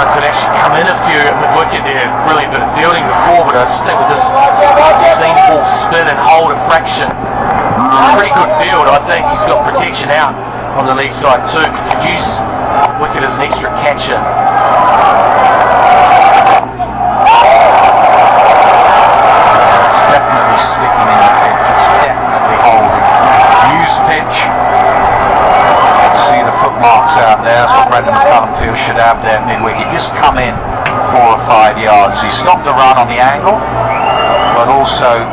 could actually come in a few mid-wicket there. Brilliant bit of fielding before, but I just think with this 16-ball spin and hold a fraction, pretty good field. I think he's got protection out on the leg side too. He could use wicket as an extra catcher. It's definitely sticking in the pitch. It's definitely holding. Use pitch. See the footmarks out there. That's what Brendan McCullum feels should have there mid-wicket. Just come in 4 or 5 yards. He stopped the run on the angle, but also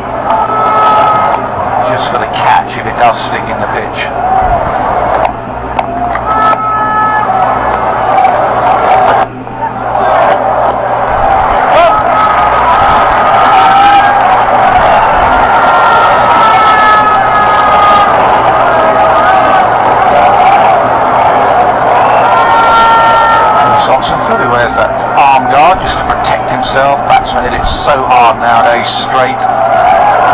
just for the catch if it does stick in the pitch. Who wears that arm guard just to protect himself. Batsmen hit it so hard nowadays, straight,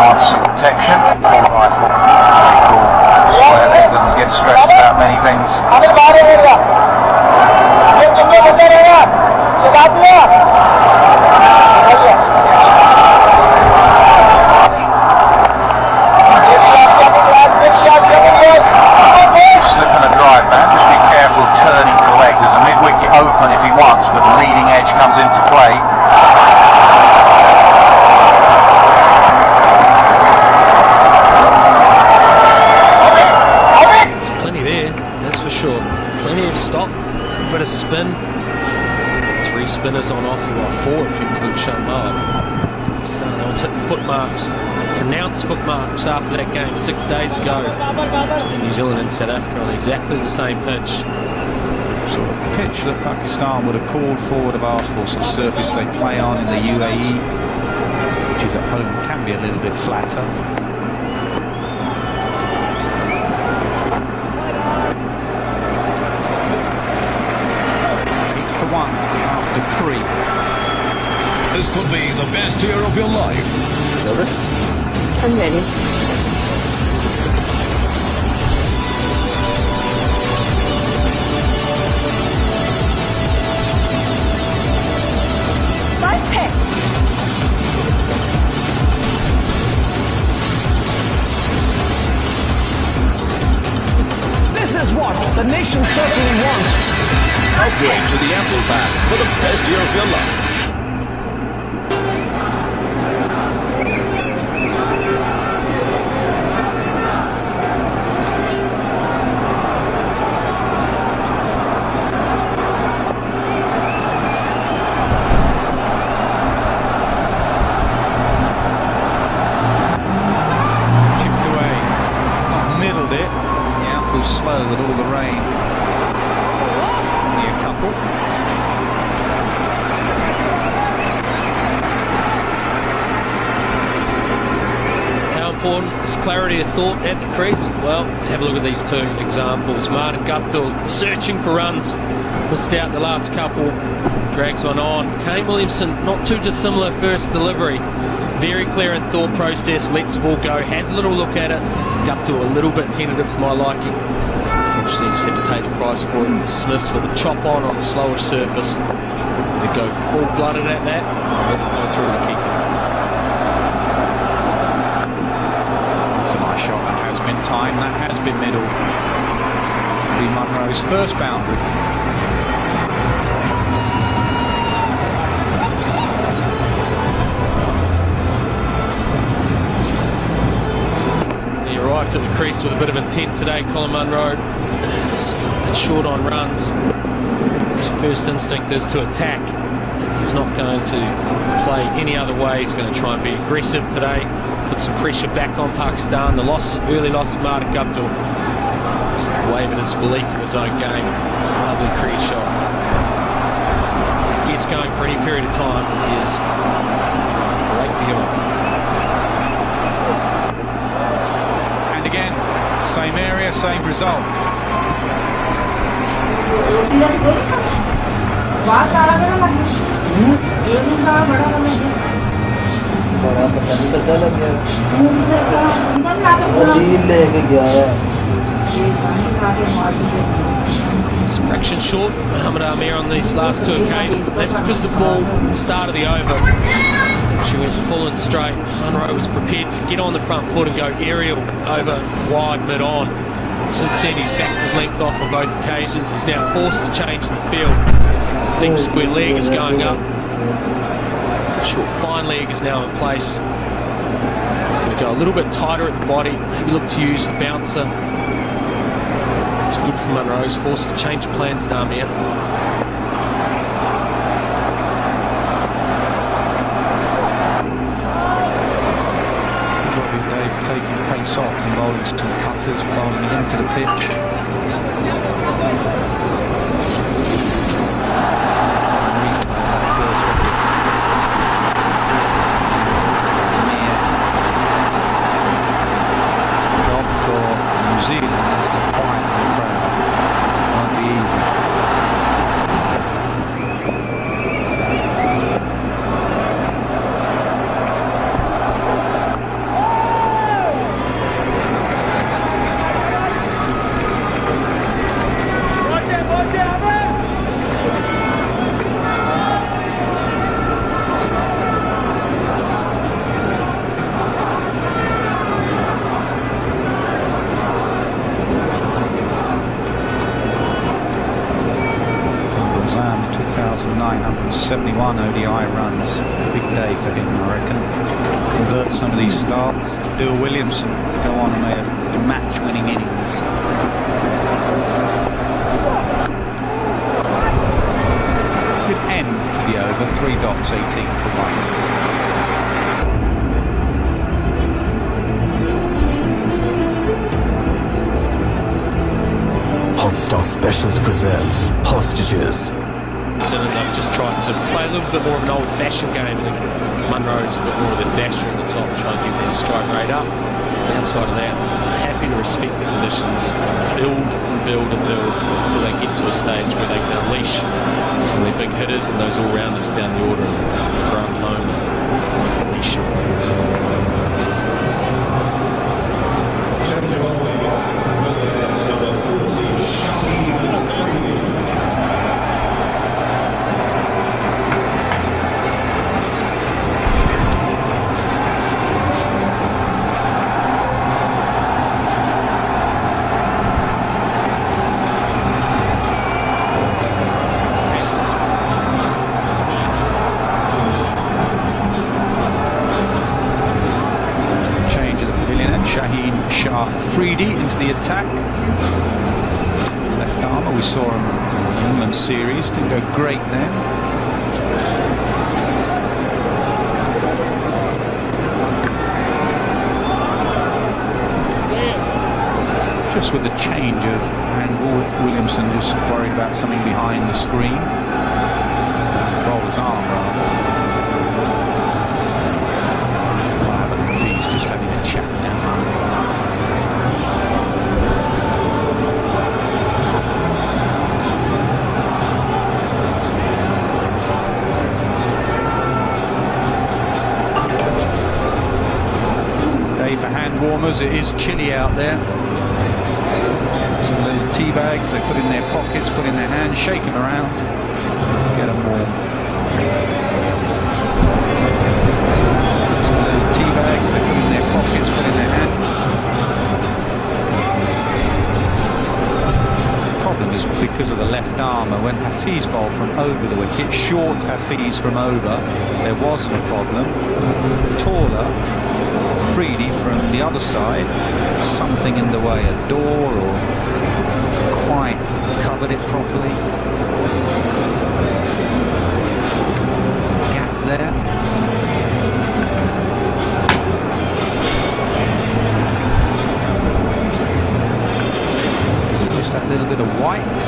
wants some protection. Full rifle, pretty cool. Square leg doesn't get stretched about many things. Slipping a drive, man. Just be careful turning to leg. There's a mid-wicket open if he wants, but the leading edge comes into play. There's plenty there, that's for sure. Plenty of stop, a bit of spin. 3 spinners on offer, or 4 if you include Sharma. No one's hit foot marks, pronounced foot marks after that game 6 days ago between New Zealand and South Africa on exactly the same pitch. Sort of pitch that Pakistan would have called for, would have asked for, some surface they play on in the UAE, which is at home, can be a little bit flatter. For 1 after 3. This could be the best year of your life. Nervous? I'm ready. Nice pick. This is what the nation certainly wants. Upgrade to the Apple Pack for the best year of your life. Slow with all the rain. Only a couple. How important is clarity of thought at the crease? Well, have a look at these 2 examples. Martin Guptill searching for runs, missed out the last couple, drags one on. Kane Williamson, not too dissimilar first delivery. Very clear in thought process, lets the ball go, has a little look at it. Guptill a little bit tentative for my liking. Actually just had to take the price for it. Dismiss with a chop on a slower surface. They go full-blooded at that. Let it go through the keeper. It's a nice shot. That has been timed. That has been middle. Lee Munro's first boundary. He arrived at the crease with a bit of intent today, Colin Munro. It's short on runs. His first instinct is to attack. He's not going to play any other way. He's going to try and be aggressive today, put some pressure back on Pakistan. The early loss of Martin Guptill, just waving his belief in his own game. It's a lovely crease shot. If he gets going for any period of time, he is great viewer. And again, same area, same result. बड़ा पता नहीं चलता लग गया वो झील लेके गया है It's a fraction short, Mohamed Amir on these last two occasions. That's because the ball started the over. She went full and straight. Munro was prepared to get on the front foot and go aerial over wide mid-on. Since then he's backed his length off on both occasions. He's now forced to change the field. Deep square leg is going up. Short fine leg is now in place. He's going to go a little bit tighter at the body. Maybe look to use the bouncer. It's good for Munro. He's forced to change plans in Amir. Taking pace off and bowling some cutters, bowling into the pitch. First wicket. Job for New Zealand is to quiet the crowd. Won't be easy. Zam, 2,971 ODI runs. Big day for him, I reckon. Convert some of these starts. Bill Williamson go on and make a match-winning innings. Good end to the over. 3 dots, 18 for 1. Hotstar Specials presents Hostages. And they've just tried to play a little bit more of an old-fashioned game. I think Munro's a bit more of a dasher at the top, trying to keep their strike rate up. Outside of that, happy to respect the conditions, build and build and build until they get to a stage where they can unleash some of their big hitters and those all-rounders down the order and run home and unleash them. Freedy into the attack. Left armour, we saw him in the England series, didn't go great then. Just with the change of angle, Williamson just worried about something behind the screen. Bowler's arm rather. He's just having a chat now. For hand warmers, it is chilly out there. Some little tea bags they put in their pockets, put in their hands, shake them around, get them warm. Some little tea bags they put in their pockets, put in their hands. The problem is because of the left armour. When Hafiz bowled from over the wicket, short Hafiz from over, there wasn't a problem. Taller Freedy from the other side, something in the way, a door or quite covered it properly. Gap there. Is it just that little bit of white?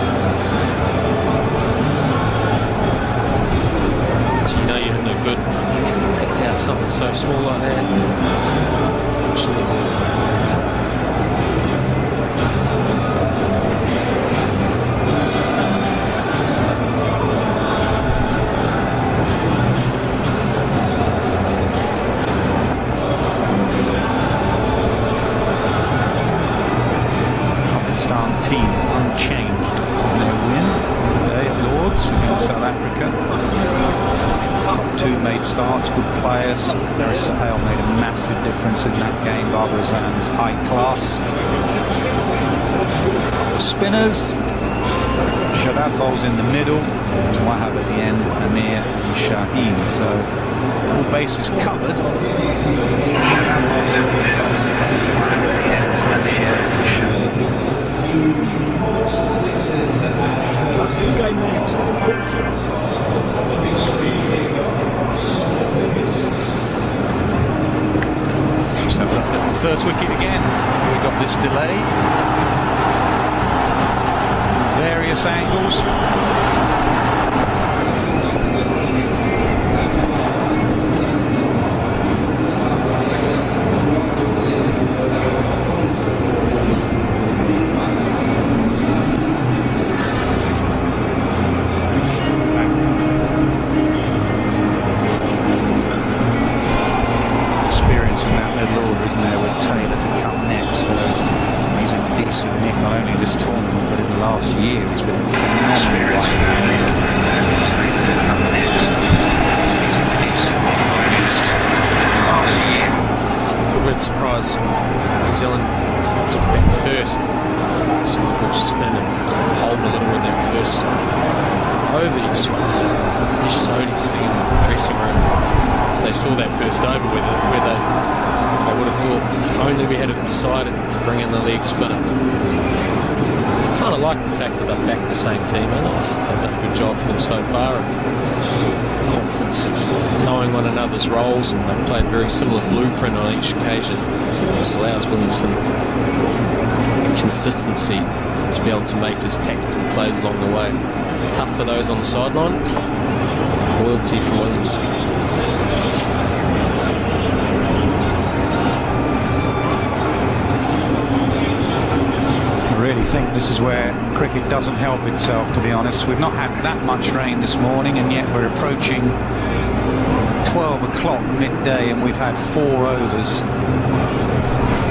So you know you're no good. Pick out something so small like that. Pakistan team unchanged from their two made starts, good players. Larry Sahel made a massive difference in that game. Barbara Azam's high class. The spinners. Shadab bowls in the middle. Wahab at the end, Amir and Shaheen. So all bases covered. Just have a look at the first wicket again. We got this delay. Various angles. Surprise New Zealand took back first, so a good spin and hold a little in that first over. Nish Sodhi sitting in the dressing room as they saw that first over where they would have thought if only we had decided to bring in the leg spinner. Kind of like the fact that they've backed the same team in. They've done a good job for them so far. Confidence of knowing one another's roles, and they've played a very similar blueprint on each occasion. This allows Williamson consistency to be able to make his tactical plays along the way. Tough for those on the sideline. Loyalty from Williams. I really think this is where cricket doesn't help itself, to be honest. We've not had that much rain this morning, and yet we're approaching 12 o'clock midday and we've had 4 overs.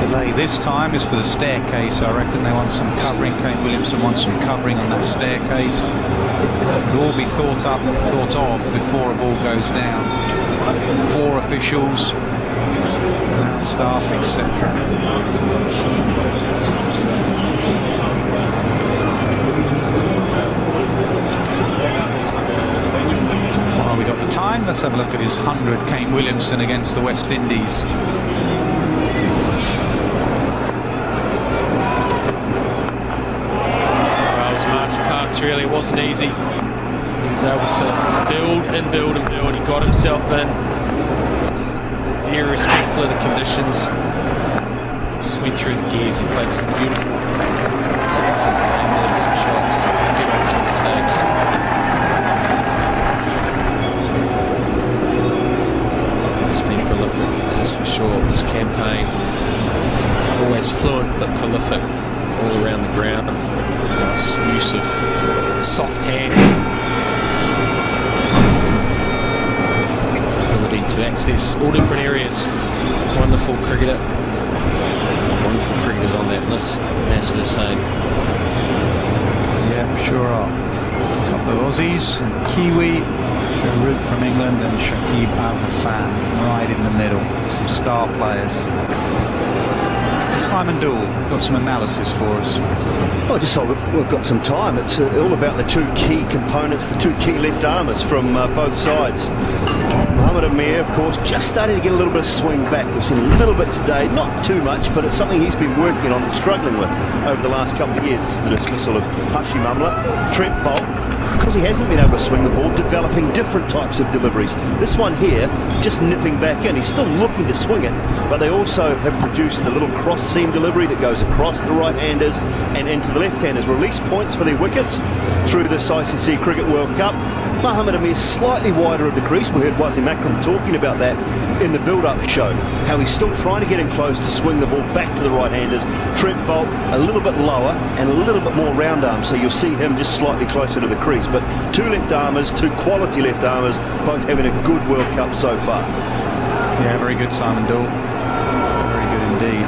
Delay this time is for the staircase. I reckon they want some covering. Kane Williamson wants some covering on that staircase. It'll all be thought of before a ball goes down. 4 officials, staff, etc. We got the time. Let's have a look at his 100, Kane Williamson against the West Indies. Well, his masterclass really wasn't easy. He was able to build and build and build. He got himself in. Very respectful of the conditions. He just went through the gears. He played some beautiful some shots. Did make some mistakes. That's for sure. This campaign, always fluent but prolific all around the ground. Nice use of soft hands, ability to access all different areas. Wonderful cricketer. Wonderful cricketers on that list, Nasser Hussain. Yeah, sure are. A couple of Aussies, Kiwi, Root from England, and Shakib Al Hassan right in the middle. Some star players. Simon Dool got some analysis for us. Well, just so we've got some time. It's all about the 2 key components, the 2 key left armers from both sides. Mohammad Amir, of course, just starting to get a little bit of swing back. We've seen a little bit today, not too much, but it's something he's been working on and struggling with over the last couple of years. This is the dismissal of Hashim Amla. Trent Bolt, because he hasn't been able to swing the ball, developing different types of deliveries. This one here, just nipping back in. He's still looking to swing it, but they also have produced a little cross-seam delivery that goes across the right-handers and into the left-handers. Release points for their wickets through this ICC Cricket World Cup. Mohammad Amir slightly wider of the crease. We heard Wasim Akram talking about that in the build-up show, how he's still trying to get in close to swing the ball back to the right-handers. Trent Bolt a little bit lower and a little bit more round arm, so you'll see him just slightly closer to the crease. But 2 left armers, 2 quality left armers, both having a good World Cup so far. Yeah, very good, Simon Dool. Very good indeed.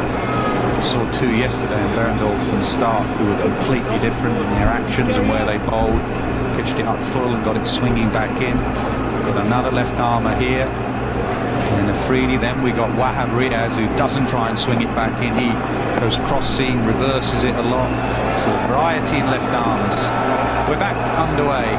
We saw 2 yesterday in Berendorf and Stark, who were completely different in their actions and where they bowled. Pitched it up full and got it swinging back in. Got another left armour here. And Afridi. Then we got Wahab Riaz, who doesn't try and swing it back in. He goes cross-seam, reverses it a lot. So variety in left armours. We're back underway.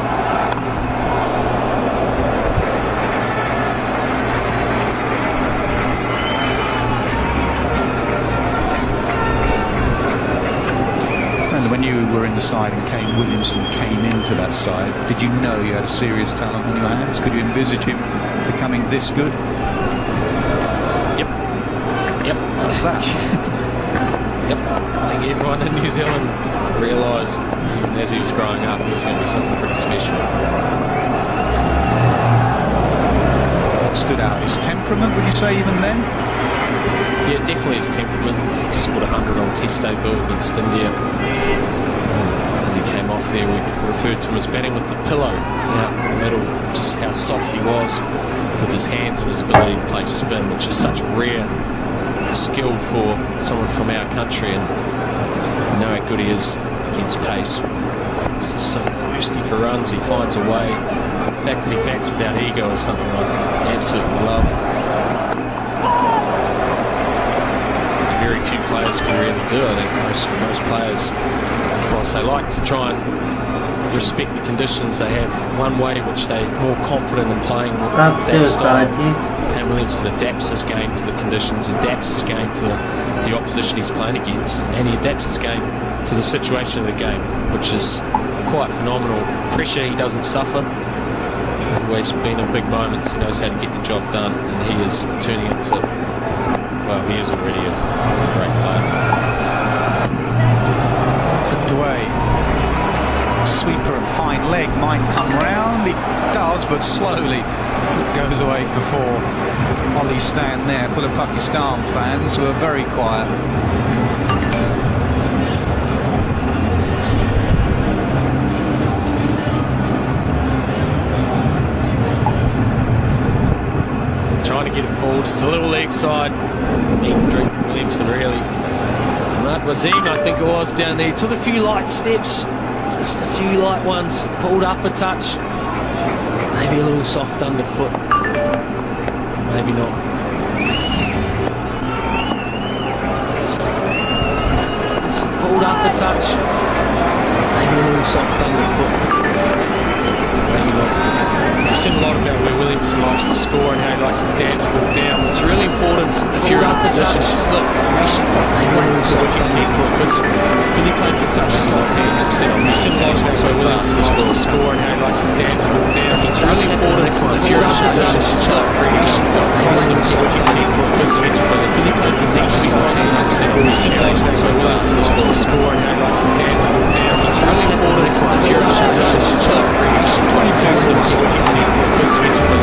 And when you were in the side and Kane Williamson came into that side, did you know you had a serious talent on your hands? Could you envisage him becoming this good? Yep. How's that? Yep. I think everyone in New Zealand realised, even as he was growing up, he was going to be something pretty special. What stood out? His temperament, would you say, even then? Yeah, definitely his temperament. He scored 100 on test debut against India. As he came off there, we referred to him as batting with the pillow out in the middle, just how soft he was with his hands and his ability to play spin, which is such a rare skill for someone from our country, and you know how good he is against pace. He's just so thirsty for runs, he finds a way. The fact that he bats without ego is something I absolutely love. Very few players can really do. I think most players, whilst they like to try and respect the conditions, they have one way which they're more confident in playing with that style. Kane Williamson adapts his game to the conditions, adapts his game to the opposition he's playing against, and he adapts his game to the situation of the game, which is quite phenomenal. Pressure he doesn't suffer. He's always been in big moments. He knows how to get the job done, and he is turning into, well, he is already a great player. Flipped away. Sweeper and fine leg might come round. He does, but slowly. It goes away for four. Ollie's stand there full of Pakistan fans who are very quiet. Trying to get it forward, just a little leg side. Eat and drink Williamson really. And Wazim, I think it was, down there, took a few light steps, just a few light ones, pulled up a touch, maybe a little soft underfoot, maybe not. Just pulled up a touch, maybe a little soft underfoot, maybe not. We've seen a lot about where Williamson likes to score and how he likes to dance the ball down. It's really important if you're up position to slip. So we can keep it because he plays with such soft hands. We've seen a lot about where Williamson likes to score and how he likes to dance the ball down. It's really important if you're up position to slip. So we can keep it because he plays with such soft hands. We've seen a lot about where Williamson likes to score and how he likes to dance the ball down. It's really important if you're up position to slip. 22 so we can keep it because it's really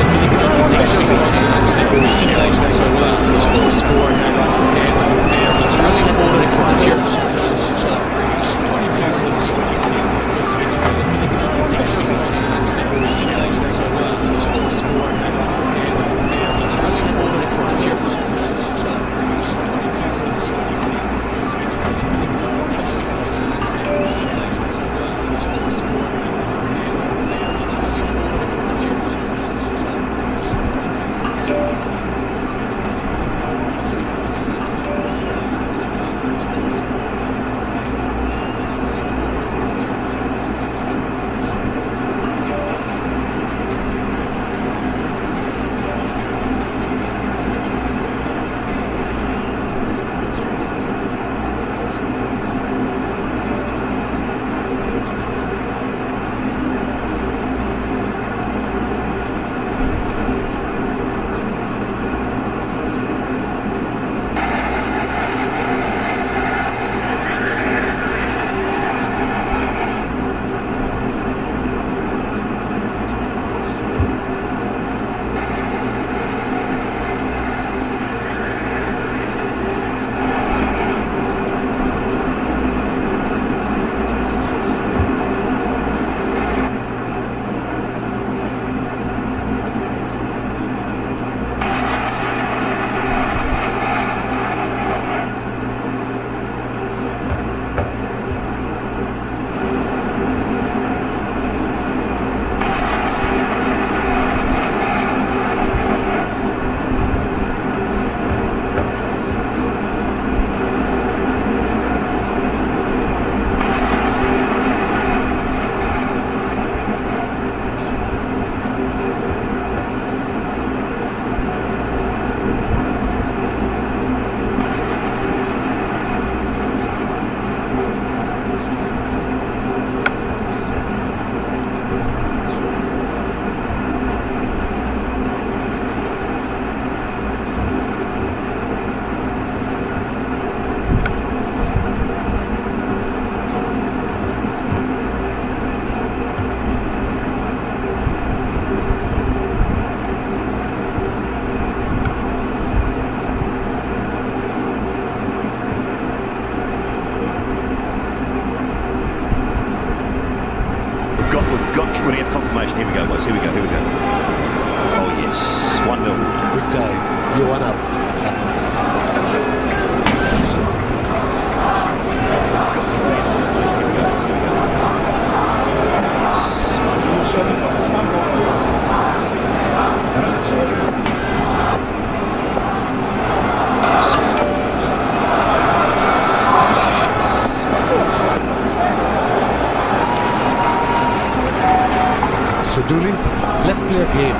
a game.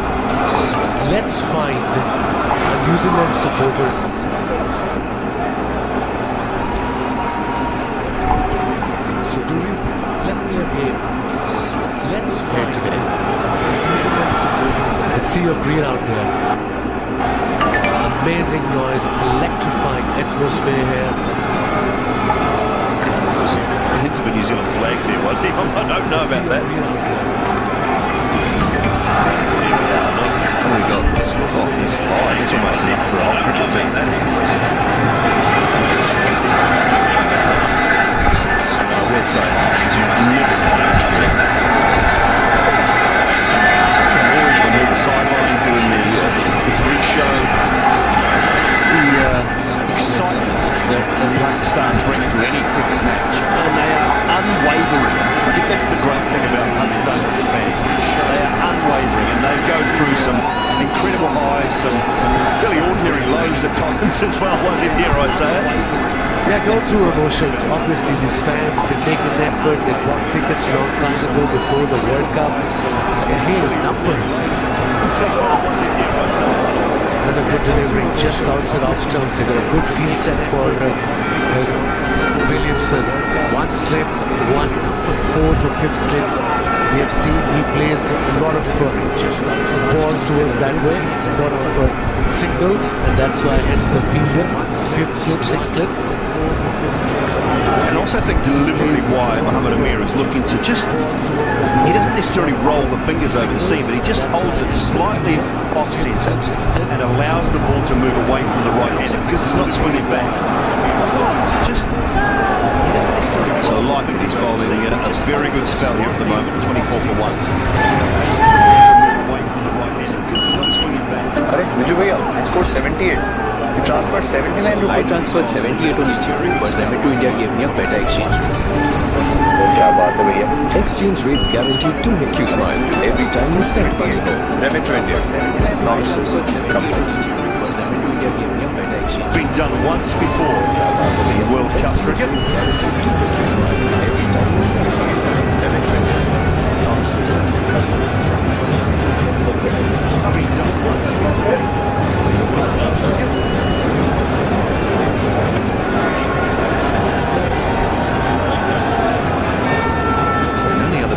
Let's find a New Zealand supporter. So do we? Let's play a game. Let's find today a New Zealand supporter. Let's see your green out there. Amazing noise, electrifying atmosphere here. A hint of a New Zealand flag there, was he? I don't know about that. We got this. Oh, he's fine. It's almost in for a cricket team. I will say it's magnificent on the screen. Just the noise when they're the sideline doing the pre-show. The excitement that Pakistan bring to any cricket match, and they are unwavering. I think that's the great thing about Pakistan cricket fans. They are unwavering, and they go through some incredible highs, some fairly ordinary lows at times as well. Was in here, I say it. Yeah, go through emotions. Obviously, these fans, they make an effort. They bought tickets long time ago before the World Cup. And here, numbers. And a good delivery just outside off stumps. They got a good field set for Williamson. One slip, one fourth or fifth slip. We have seen he plays a lot of balls towards that way, a lot of singles, and that's why hence the fielder. Fifth slip, sixth slip. And also think deliberately why Mohammad Amir is looking to just, he doesn't necessarily roll the fingers over the seam, but he just holds it slightly off centre and allows the ball to move away from the right hander because it's not swinging back. So liking these bowlers, they get a very good spell here at the moment, 24 for 1. Viju bhaiya, I scored 78. You transferred 79 to I transferred 78 on each, but Remit to India gave me a better exchange rate. क्या बात है भैया? Exchange rates guaranteed to make you smile every time you send money home. Remit to India. Promises. Come on. Been done once before in World Cup cricket.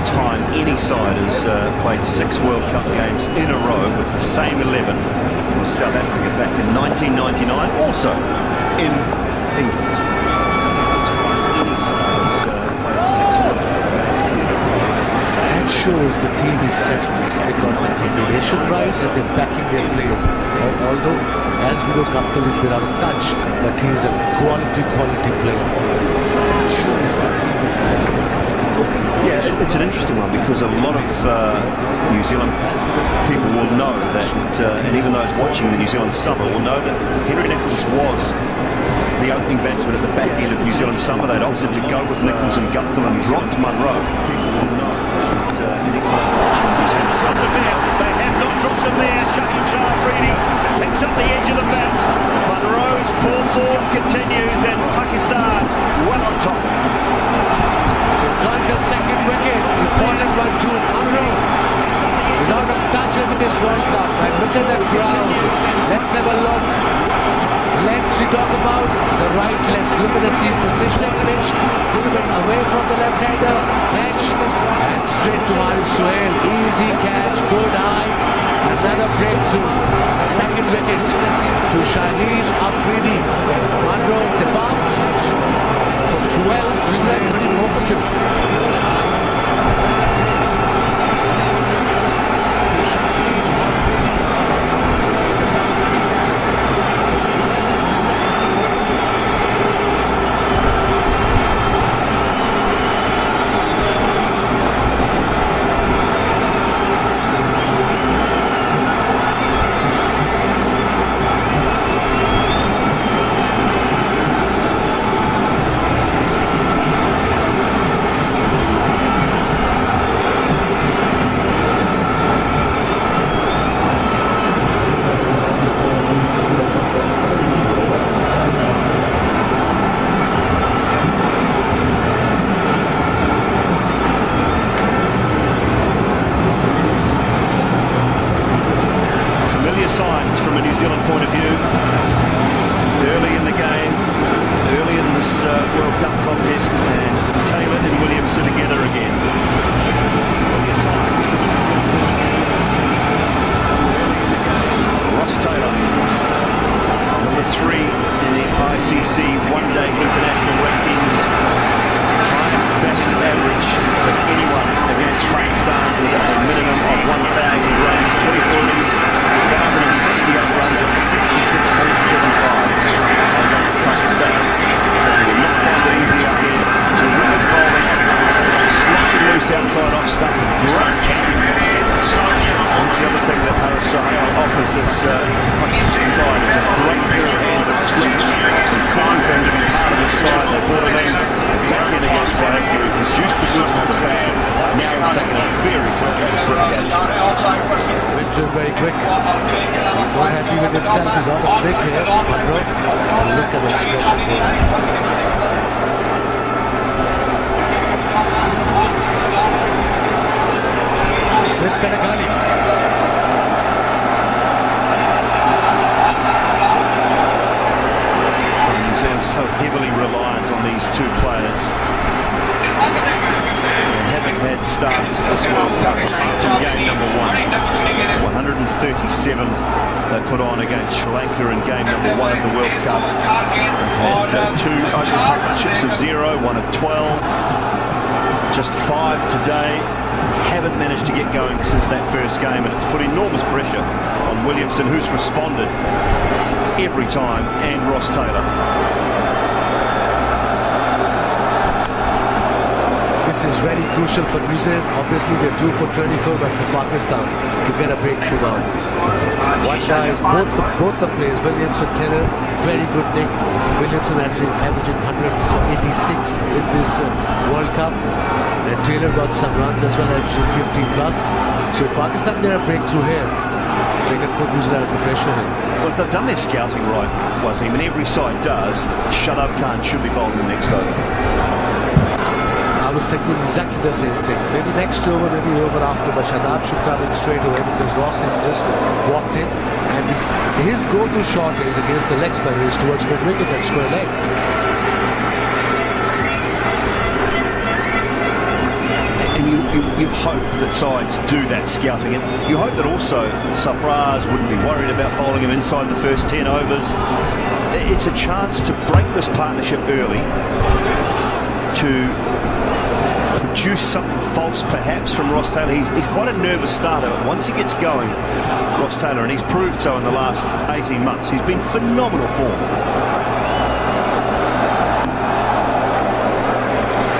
Time any side has played 6 World Cup games in a row with the same 11 was South Africa back in 1999, also in England. Any side has played 6 World Cup games in a row. That shows the team is set. They got the combination right and they're backing their players. Although, as we know, Kapil has been out of touch, but he's a quality player. That shows the team is set. Yeah, it's an interesting one because a lot of New Zealand people will know that, and even those watching the New Zealand summer will know that Henry Nicholls was the opening batsman at the back end of New Zealand summer. They'd opted to go with Nicholls and Guptill and dropped Munro. People will know that anyone watching New Zealand summer. They have not dropped him there. Shaheen Shah Afridi picks up the edge of the bat. Munro's poor form continues and Pakistan well on top. Got the second wicket, important one to Munro. He's out of touch in this World Cup. And look at that crowd. Let's have a look. Let's talk about the right left. Look at the seam positioning pitch. A little bit away from the left-hander. Catch and straight to Haris Sohail. Easy catch, good high. Another breakthrough. Second wicket to Shaheen Afridi. Munro departs. 12, 24 for 2. a New Zealand point of view. Early in the game, early in this World Cup contest, and Taylor and Williamson together again. Well, the assignments for the New Zealand point of view. Early in the game, Ross Taylor, number 3 in the ICC one-day international rankings. Highest batting average for anyone against Pakistan with a minimum of 1,000 runs, 24 innings, 1,068 runs at 66.75 against Pakistan. They will not find it easy out here. Terrific bowling, slightly loose outside off stump, great catching. That's the other thing that Haris Sohail offers us Pakistan side is a great pair of hands that slip. And time for him to be part of the side. They brought him in back in against South Africa. He produced the goods with the bad. Now he's taken a very comfortable slip catch. Went to him very quick. He's not happy with himself. He's out of break here. And look at the expression here. Slip and a gully. New Zealand so heavily reliant on these two players. They haven't had starts at this World Cup from game number 1. 137 they put on against Sri Lanka in game number 1 of the World Cup. They've had 2 open partnerships of 0, 1 of 12. Just 5 today. Haven't managed to get going since that first game, and it's put enormous pressure on Williamson, who's responded every time, and Ross Taylor. This is very crucial for New Zealand. Obviously they're due for 24, but for Pakistan to get a breakthrough now. One guy is both the players, Williamson, Taylor, very good nick. Williamson averaging 186 in this World Cup, and Taylor got some runs as well, averaging 50 plus. So if Pakistan get a breakthrough here, they can put New Zealand under pressure here. Well, if they've done their scouting right, Wasim, and every side does, Shadab Khan should be bowling the next over. I was thinking exactly the same thing. Maybe next over, maybe over after, but Shadab should come in straight away because Ross has just walked in, and if his go-to shot is against the leg spinner, is towards mid-wicket and square leg. And you hope that sides do that scouting, and you hope that also Safraz wouldn't be worried about bowling him inside the first 10 overs. It's a chance to break this partnership early, to produce something false perhaps from Ross Taylor. He's quite a nervous starter, but once he gets going, Ross Taylor, and he's proved so in the last 18 months, he's been phenomenal form.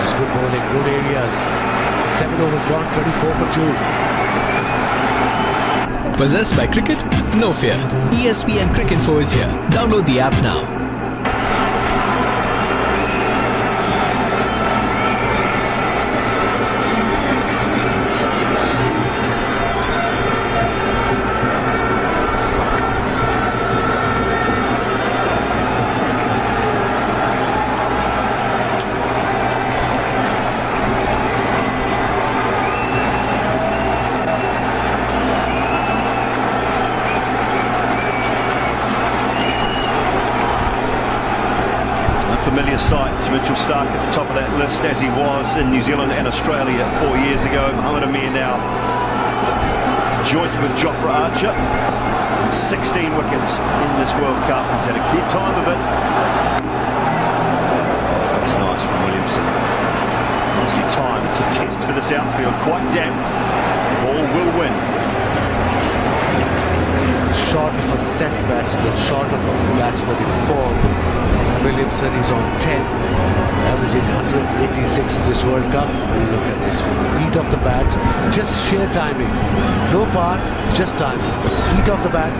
It's good bowling, good areas. 7 overs gone, 24 for 2. Possessed by cricket? No fear. ESPN Cricket 4 is here. Download the app now. Familiar sight to Mitchell Starc at the top of that list, as he was in New Zealand and Australia 4 years ago. Mohamed Amir now joint with Jofra Archer, 16 wickets in this World Cup. He's had a good time of it. That's nice from Williamson. Obviously time, it's a test for this outfield, quite damp. Ball will win. Short of a set batsman, short of a batsman in form. Williamson is on 10, averaging 186 in this World Cup. Look at this one. Beat off the bat, just sheer timing. No part, just timing. Beat off the bat.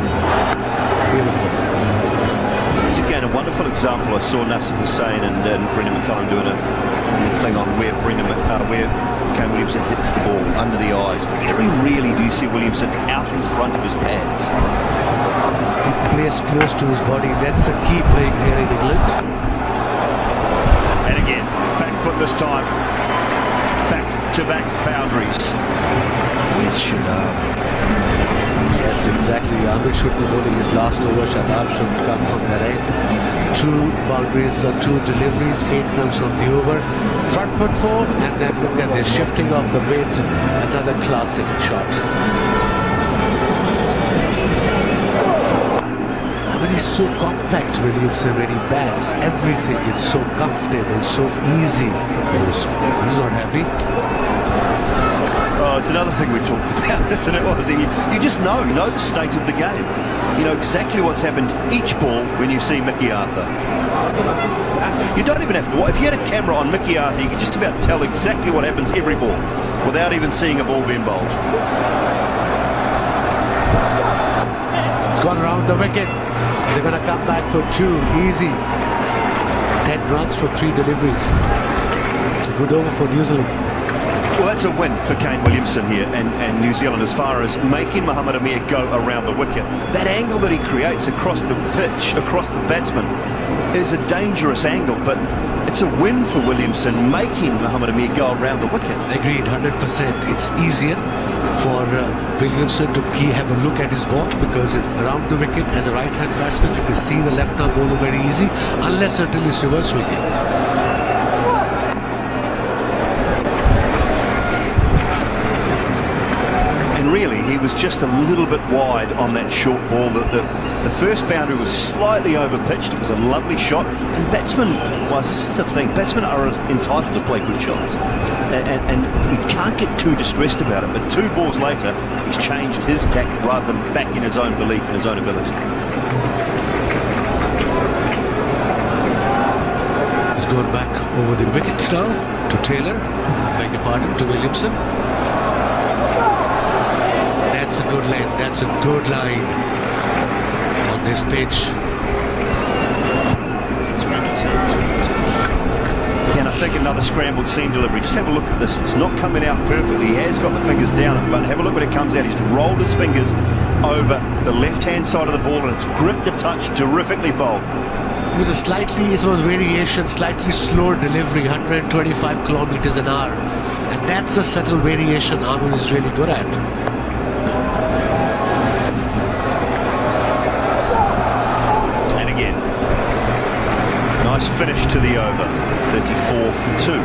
Beautiful. It's again a wonderful example. I saw Nasser Hussain and Brendan McCullum doing a thing on where Kane Williamson hits the ball under the eyes. Very rarely do you see Williamson out in front of his pads. He plays close to his body. That's a key playing here in England. And again, back foot this time. Back-to-back boundaries. Where's Shadab? Yes, exactly. Amir should be bowling his last over. Shadab should come from their end. 2 boundaries, 2 deliveries, 8 runs from the over. Front foot 4, and then look at the shifting of the weight. Another classic shot. I mean, he's so compact, Williamson, when he bats. Everything is so comfortable, so easy. He's not happy. Oh, it's another thing we talked about, isn't it, Ozzy? You just know the state of the game. You know exactly what's happened each ball when you see Mickey Arthur. You don't even have to watch. If you had a camera on Mickey Arthur, you could just about tell exactly what happens every ball without even seeing a ball being bowled. It's gone around the wicket. They're going to come back for 2. Easy. 10 runs for 3 deliveries. Good over for New Zealand. Well, that's a win for Kane Williamson here and New Zealand as far as making Mohammad Amir go around the wicket. That angle that he creates across the pitch, across the batsman, is a dangerous angle, but it's a win for Williamson, making Mohammad Amir go around the wicket. Agreed, 100%. It's easier for Williamson to have a look at his ball, because around the wicket as a right-hand batsman, you can see the left-arm bowler very easy, unless until it's reverse swinging. Really, he was just a little bit wide on that short ball. The first boundary was slightly over-pitched. It was a lovely shot. And batsmen, well, this is the thing, batsmen are entitled to play good shots. And you can't get too distressed about it. But 2 balls later, he's changed his tack rather than back in his own belief and his own ability. He's gone back over the wicket now to Taylor. Beg your pardon, to Williamson. That's a good line. That's a good line on this pitch. And I think another scrambled seam delivery. Just have a look at this. It's not coming out perfectly. He has got the fingers down, but have a look when it comes out. He's rolled his fingers over the left-hand side of the ball, and it's gripped the touch terrifically bowled. It was a variation, slightly slower delivery, 125 kilometers an hour. And that's a subtle variation Amir is really good at. Nice finish to the over, 34 for 2.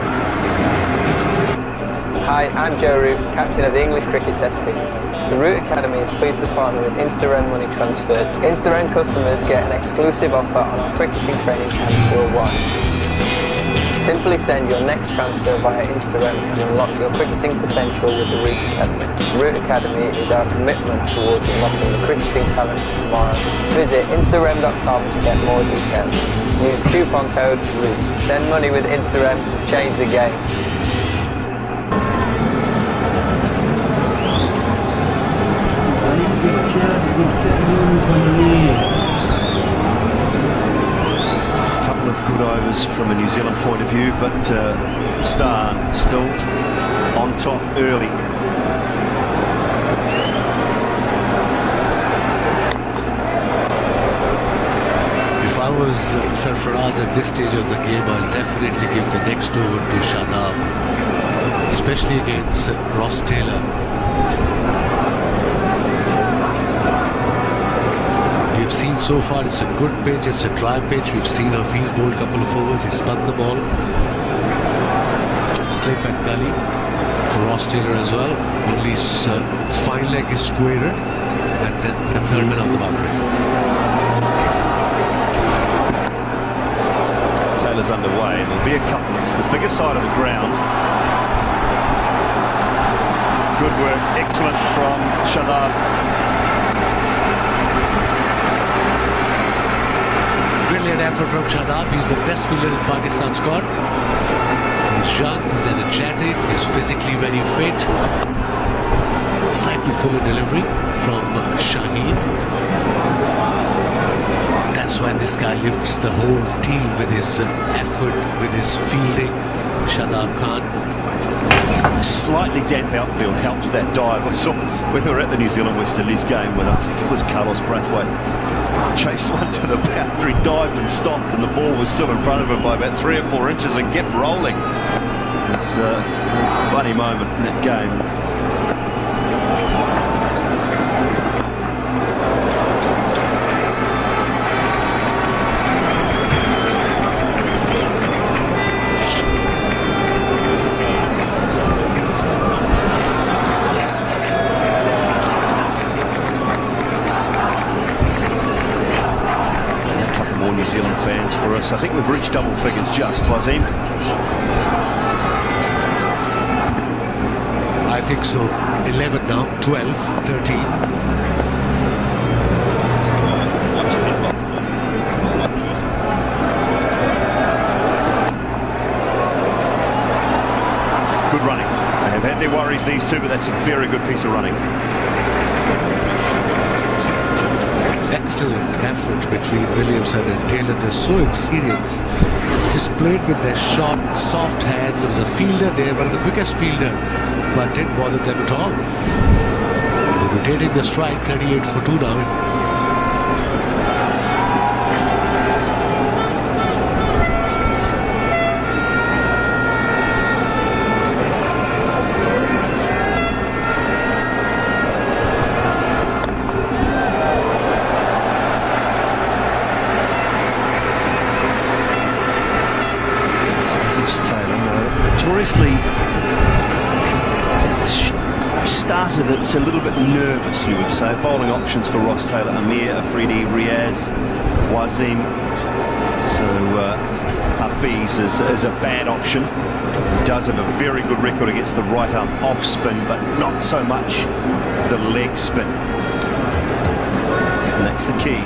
Hi, I'm Joe Root, captain of the English cricket test team. The Root Academy is pleased to partner with InstaRen Money Transfer. InstaRen customers get an exclusive offer on our cricketing training camps worldwide. Simply send your next transfer via InstaRen and unlock your cricketing potential with the Root Academy. Root Academy is our commitment towards unlocking the cricketing talent of tomorrow. Visit instarem.com to get more details. Use coupon code ROOT. Send money with InstaRem. Change the game. Couple of good overs from a New Zealand point of view, but Star still on top early. If I was Sarfaraz at this stage of the game, I'll definitely give the next over to Shadab, especially against Ross Taylor. We've seen so far it's a good pitch, it's a dry pitch. We've seen Hafiz bowl a couple of overs, he spun the ball. Slip and gully for Ross Taylor as well. Only fine leg is squarer, and then the third man on the boundary. Taylor's underway, and there'll be a couple. It's the bigger side of the ground. Good work, excellent from Shadab. Brilliant effort from Shadab. He's the best fielder in Pakistan squad. He's young, he's energetic, he's physically very fit. Slightly fuller delivery from Shaheen. That's why this guy lifts the whole team with his effort, with his fielding. Shadab Khan. Slightly damp outfield helps that dive. I saw when we were at the New Zealand West Indies game when I think it was Carlos Brathwaite chased one to the boundary, dived and stopped, and the ball was still in front of him by about 3 or 4 inches and kept rolling. It's a funny moment in that game. for us. I think we've reached double figures just, Wazim. I think so. 11 now, 12, 13. Good running. They have had their worries, these two, but that's a very good piece of running. Excellent effort between Williamson and Taylor. They're so experienced. Just played with their short, soft hands. There was a fielder there, one of the quickest fielder, but didn't bother them at all. They're rotating the strike, 38 for 2 now. Notoriously, at the start of it, it's a little bit nervous, you would say. Bowling options for Ross Taylor, Amir, Afridi, Riaz, Wazim. So Hafiz is a bad option. He does have a very good record against the right arm off spin, but not so much the leg spin. And that's the key.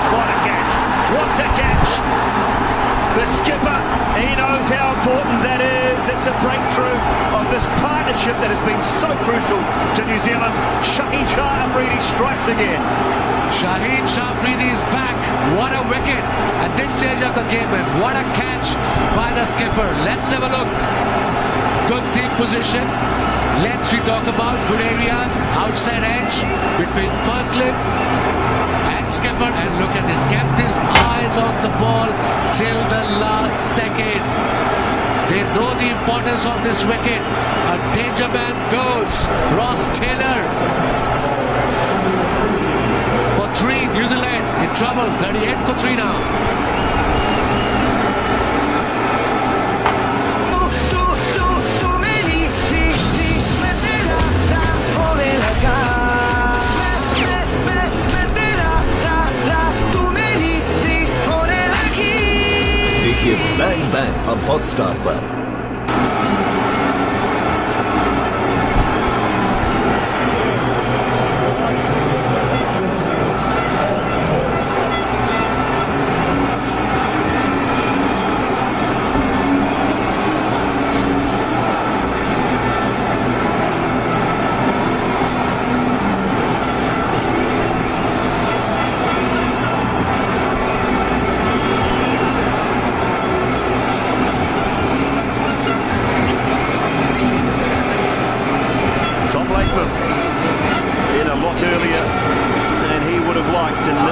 What a catch! What a catch! The skipper, he knows how important that is. It's a breakthrough of this partnership that has been so crucial to New Zealand. Shaheen Shah Afridi strikes again. Shaheen Shah Afridi is back. What a wicket at this stage of the game, and what a catch by the skipper. Let's have a look. Good seam position. Lengths we talk about, good areas, outside edge between first slip and skipper, and look at this, kept his eyes on the ball till the last second. They know the importance of this wicket. A danger man goes. Ross Taylor for 3. New Zealand in trouble. 38 for 3 now. Bang Bang अब Hotstar पर।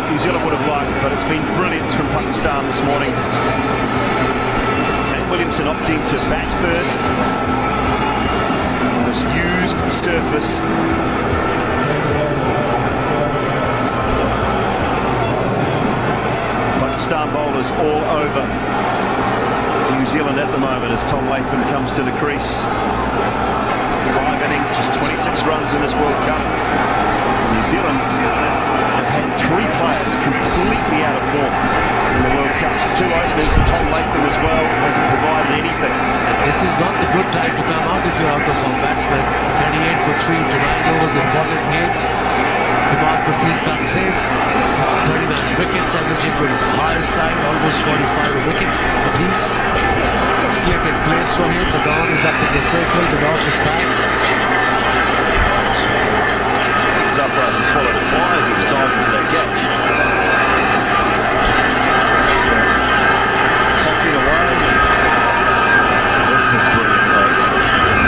New Zealand would have liked, but it's been brilliant from Pakistan this morning. And Williamson opting to bat first on this used surface. Pakistan bowlers all over New Zealand at the moment as Tom Latham comes to the crease. 5 innings, just 26 runs in this World Cup. New Zealand has had 3 players completely out of form in the World Cup. 2 openers, Tom Latham as well, hasn't provided anything. This is not the good time to come out if you're out of form batsman. 38 for 3 tonight overs important game. Imad Wasim comes in. 39 wickets, averaging with high side, almost 45 a wicket apiece. Slip in place for him. The Don is up in the circle, but off his bat. Safra has swallowed a fly as he was diving for that catch. Coughing away. This was brilliant though.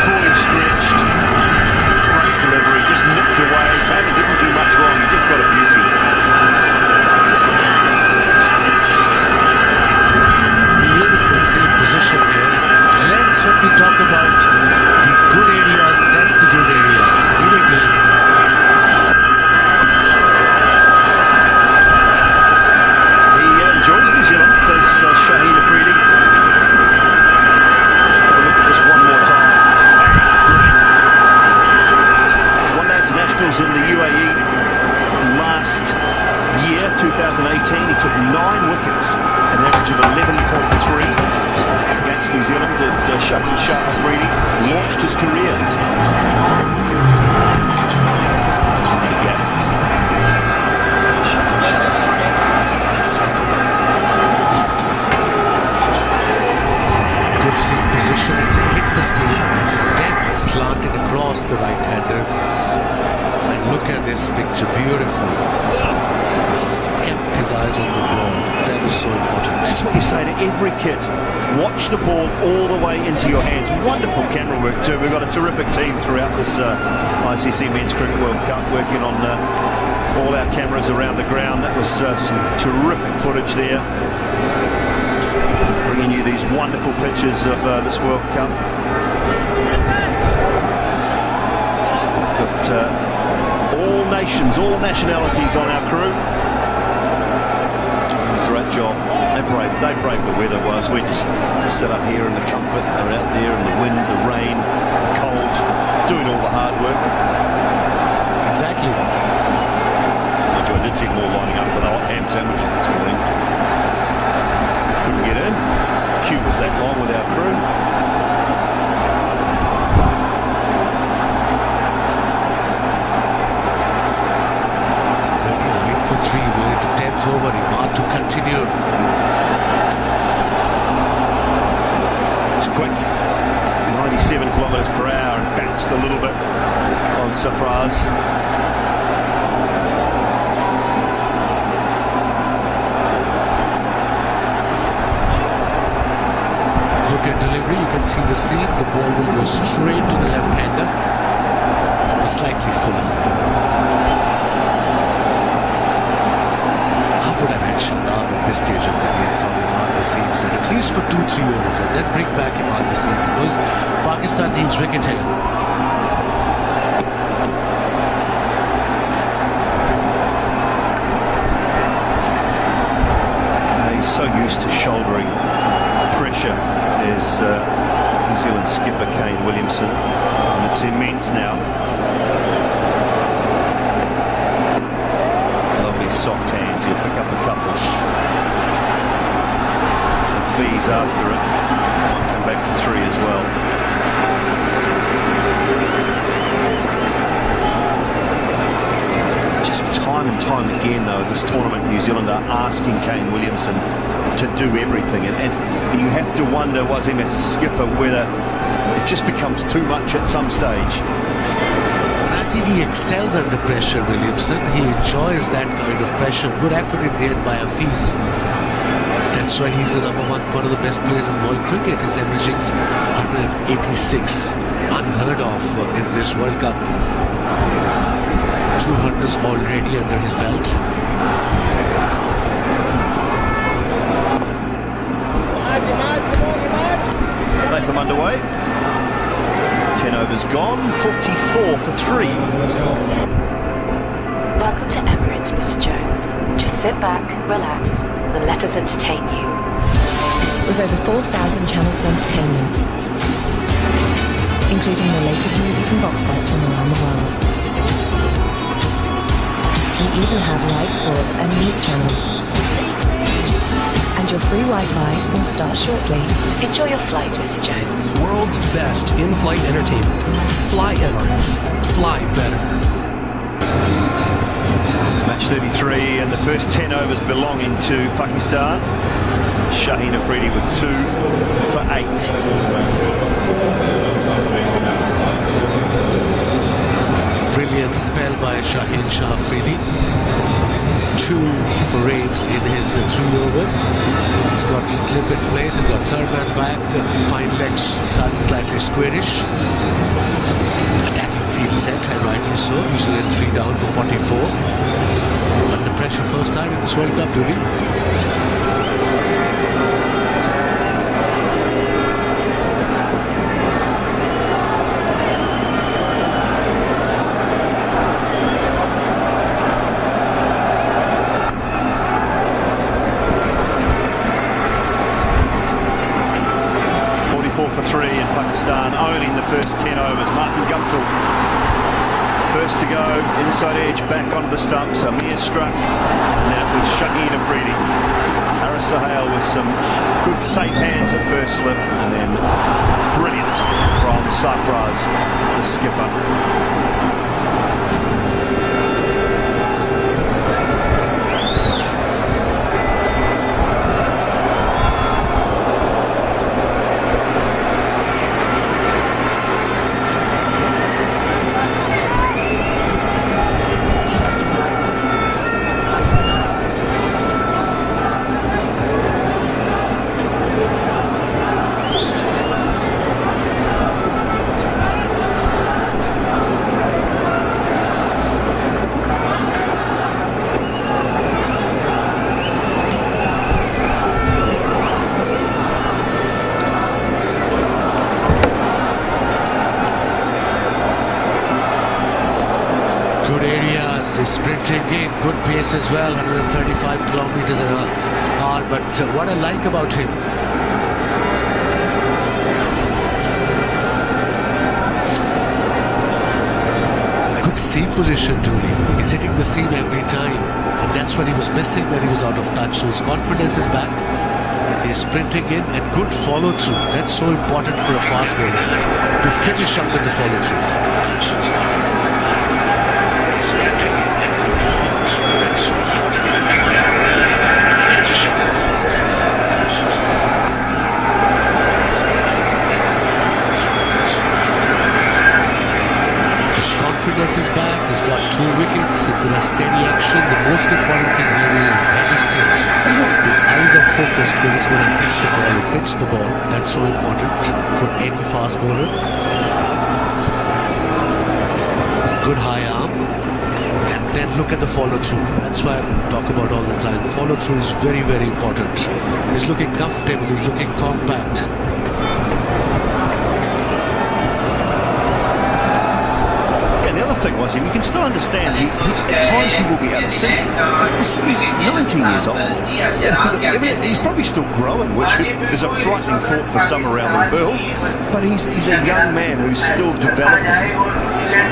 Fully stretched. Great delivery, just nipped away. Tony didn't do much wrong, he just got a beauty. Beautiful steam position here. Let's when we talk about the good areas, that's the good areas. Immediately. Shaheen Afridi. Have a look at this one more time. One day internationals in the UAE last year, 2018, he took 9 wickets, an average of 11.3 against New Zealand. Did Shaheen Shah Afridi launched his career. Good seam position, it's hit the seam, then slanted across the right-hander. And look at this picture, beautiful. Kept his eyes on the ball, that was so important. That's what you say to every kid. Watch the ball all the way into your hands. Wonderful camera work too. We've got a terrific team throughout this ICC Men's Cricket World Cup working on all our cameras around the ground. That was some terrific footage there. Bringing you these wonderful pictures of this World Cup. We've got all nations, all nationalities on our crew. Great job. They braved the weather whilst we just sit up here in the comfort. They're out there in the wind, the rain, the cold, doing all the hard work. Exactly. I did see them all lining up for the hot ham sandwiches this morning. Couldn't get in. Queue was that long with our crew. For 3, we're into 10th over, Imad to continue. It's quick, 97 kilometres per hour, and bounced a little bit on Safraz. Look at delivery, you can see the seam, the ball will go straight to the left-hander, slightly fuller. Would have had Shadab at this stage of the game from Imad Wasim, and at least for 2-3 overs, and then bring back Imad Wasim because Pakistan needs wicket here. He's so used to shouldering pressure as New Zealand skipper Kane Williamson, and it's immense now. Soft hands, he'll pick up a couple. And Fees after it. Might come back for 3 as well. Just time and time again though, this tournament New Zealand are asking Kane Williamson to do everything, and you have to wonder, was him as a skipper, whether it just becomes too much at some stage. I think he excels under pressure, Williamson. He enjoys that kind of pressure. Good effort in the end by Hafiz. That's why he's the #1, one of the best players in world cricket. He's averaging 186. Unheard of in this World Cup. 200s already under his belt. Make them underway. 10 overs gone, 44 for 3. Welcome to Emirates, Mr. Jones. Just sit back, relax, and let us entertain you. With over 4,000 channels of entertainment, including the latest movies and box sets from around the world. We even have live sports and news channels. And your free Wi-Fi will start shortly. Enjoy your flight, Mr. Jones. World's best in-flight entertainment. Fly Emirates. Fly better. Match 33 and the first 10 overs belonging to Pakistan. Shaheen Afridi with 2 for 8. Brilliant spell by Shaheen Shah Afridi. 2 for 8 in his 3 overs. He's got slip in place, he's got third man back, fine legs, slightly squarish. Attacking field set, and rightly so. New Zealand 3 down for 44. Under pressure first time in this World Cup, Duri. 4 for 3 in Pakistan, owning the first 10 overs. Martin Guptill first to go. inside edge back onto the stumps. Amir struck, and that was Shaheen Afridi. Harris Sahel with some good safe hands at first slip, and then brilliant from Safraz, the skipper. He's sprinting in, good pace as well, 135 kilometers an hour. But what I like about him, good seam position, Julie. He's hitting the seam every time, and that's what he was missing when he was out of touch. So his confidence is back. He's sprinting in and good follow through. That's so important for a fast bowler to finish up with the follow through. Confidence is back, he's got 2 wickets, he's got a steady action. The most important thing here is honesty. His eyes are focused when he's going to hit the ball, pitch the ball. That's so important for any fast bowler. Good high arm, and then look at the follow through. That's why I talk about all the time. Follow through is very, very important. He's looking comfortable, he's looking compact. Thing was him, you can still understand at times he will be out of sync. He's 19 years old. He's probably still growing, which is a frightening thought for some around the world, but he's a young man who's still developing,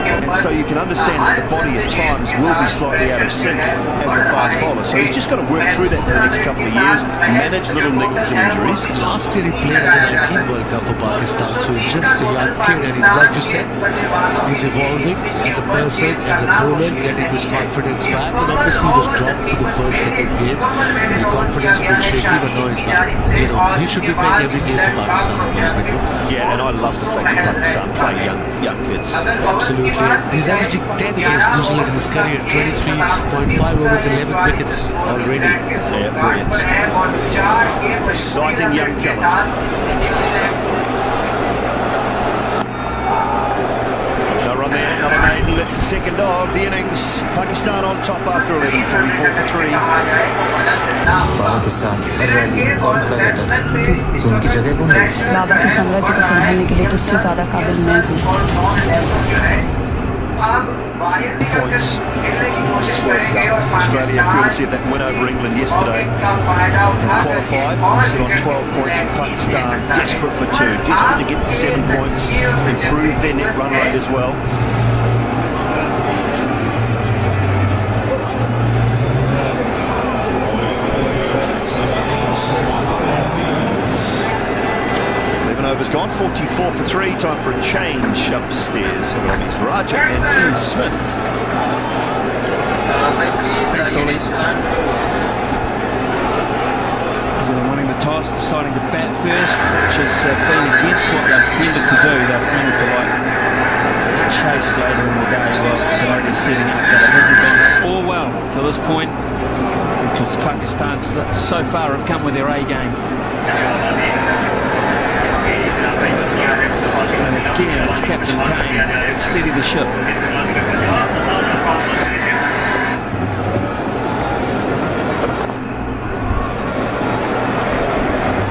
and so you can understand that the body at times will be slightly out of sync as a fast bowler. So he's just got to work through that for the next couple of years, manage little niggles and injuries. Last year he played at the 19 World Cup for Pakistan, so he's just a young kid, and he's, like you said, he's evolving as a person, as a bowler, getting his confidence back. And obviously he was dropped for the second game. The confidence was shaky, but now he's back. You know, he should be playing every game for Pakistan. Yeah, and I love the fact that Pakistan play young kids. Absolutely. He's averaging 10 against New Zealand in his career, 23.5 overs, 11 wickets already. Yeah, brilliant. Exciting young talent. Another maiden, that's the second of the innings. Pakistan on top after 11, 44 for 3. बाबा के साथ हर rally में कौन खड़ा रहता था तो उनकी जगह कौन है बाबा के साम्राज्य को संभालने के लिए तुझसे ज्यादा काबिल मैं हूँ Points this World Cup. Australia courtesy of that win over England yesterday and qualified, sit on 12 points, and Pakistan desperate for 2, desperate to get to 7 points, improve their net run rate as well. Overs gone, 44 for 3, time for a change upstairs. It's Raja and Ian Smith. Thanks, Dolly. Winning the toss, deciding to bat first, which has been against what they've tended to do. They've tended to like chase later in the day while they're setting up, but it hasn't gone all well to this point because Pakistan so far have come with their A game. And again, it's Captain Kane, steady the ship.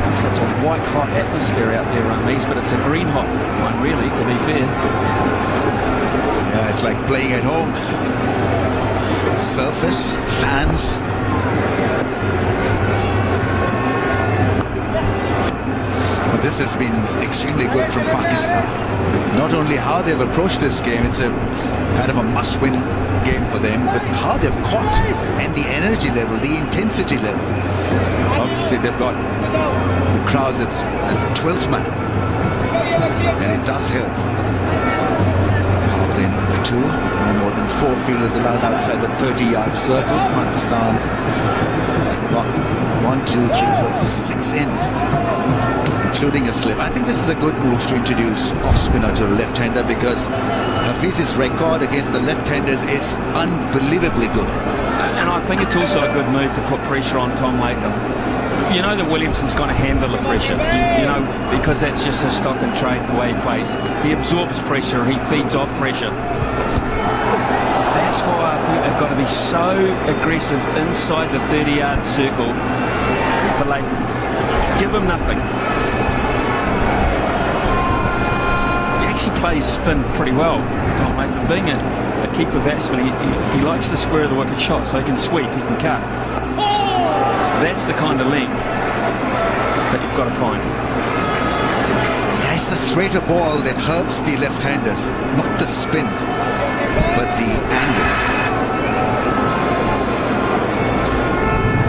It's such a white hot atmosphere out there, Ramesh, but it's a green hot one, really, to be fair. Yeah, it's like playing at home. Surface, fans. But this has been extremely good from Pakistan. Not only how they've approached this game, it's a kind of a must-win game for them, but how they've caught and the energy level, the intensity level. Obviously, they've got the crowds as the 12th man, and it does help. Power play number 2, no more than 4 fielders allowed outside the 30-yard circle. Pakistan got 1, 2, 3, 4, 6 in, including a slip. I think this is a good move to introduce off-spinner to a left-hander, because Hafiz's record against the left-handers is unbelievably good. And I think it's also a good move to put pressure on Tom Latham. You know that Williamson's going to handle the pressure, you know, because that's just a stock and trade the way he plays. He absorbs pressure, he feeds off pressure. That's why I think they've got to be so aggressive inside the 30-yard circle for Latham. Give him nothing. He actually plays spin pretty well, Tom Latham. Being a keeper batsman, he likes the square of the wicket shot, so he can sweep, he can cut. That's the kind of length that you've got to find. Yeah, it's the straighter ball that hurts the left-handers, not the spin, but the angle.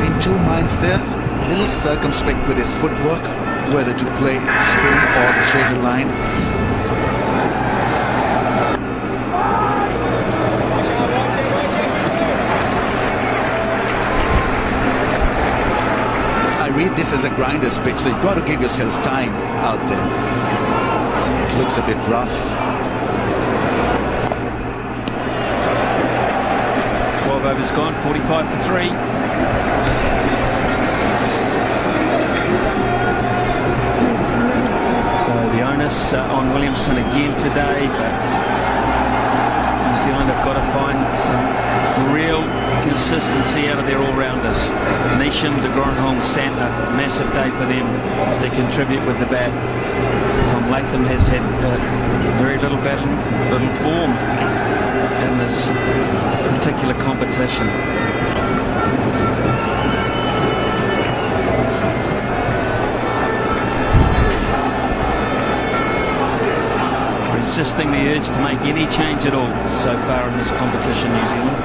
In 2 minds there, a little circumspect with his footwork, whether to play spin or the straighter line. Read this as a grinder's pitch, so you've got to give yourself time out there. It looks a bit rough. 12 overs gone, 45 for 3. So the onus on Williamson again today, but New Zealand have got to find some real consistency out of their all-rounders. Nation, de Grandhomme, Santner, massive day for them to contribute with the bat. Tom Latham has had very little form in this particular competition. Resisting the urge to make any change at all so far in this competition, New Zealand.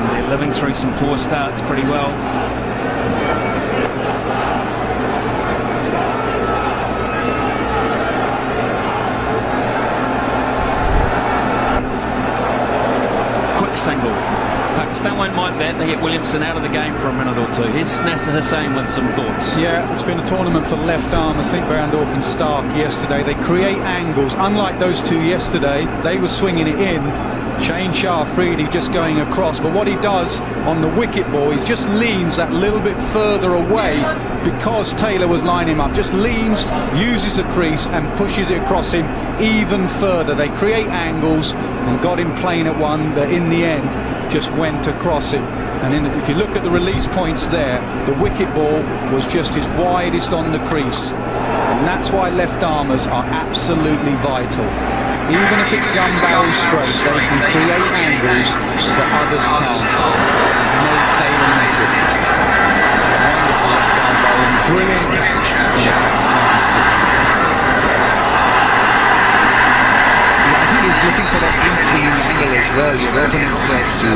And they're living through some poor starts pretty well. Quick single. Pakistan won't mind that. They get Williamson out of the game for a minute or two. Here's Nasser Hussain with some thoughts. Yeah, it's been a tournament for left armers. Think Barandorf and Stark yesterday. They create angles. Unlike those two yesterday, they were swinging it in. Shane Shah Afridi just going across. But what he does on the wicket ball, he just leans that little bit further away because Taylor was lining him up. Just leans, uses the crease and pushes it across him even further. They create angles and got him playing at one that in the end just went across it. And if you look at the release points there, the wicket ball was just his widest on the crease. And that's why left armers are absolutely vital. Even if it's gun barrel straight, they can create angles that others can't. No Taylor make it. Wonderful left arm bowling, brilliant catch. I think he's looking for that in-swinging angle as well. He'd open himself to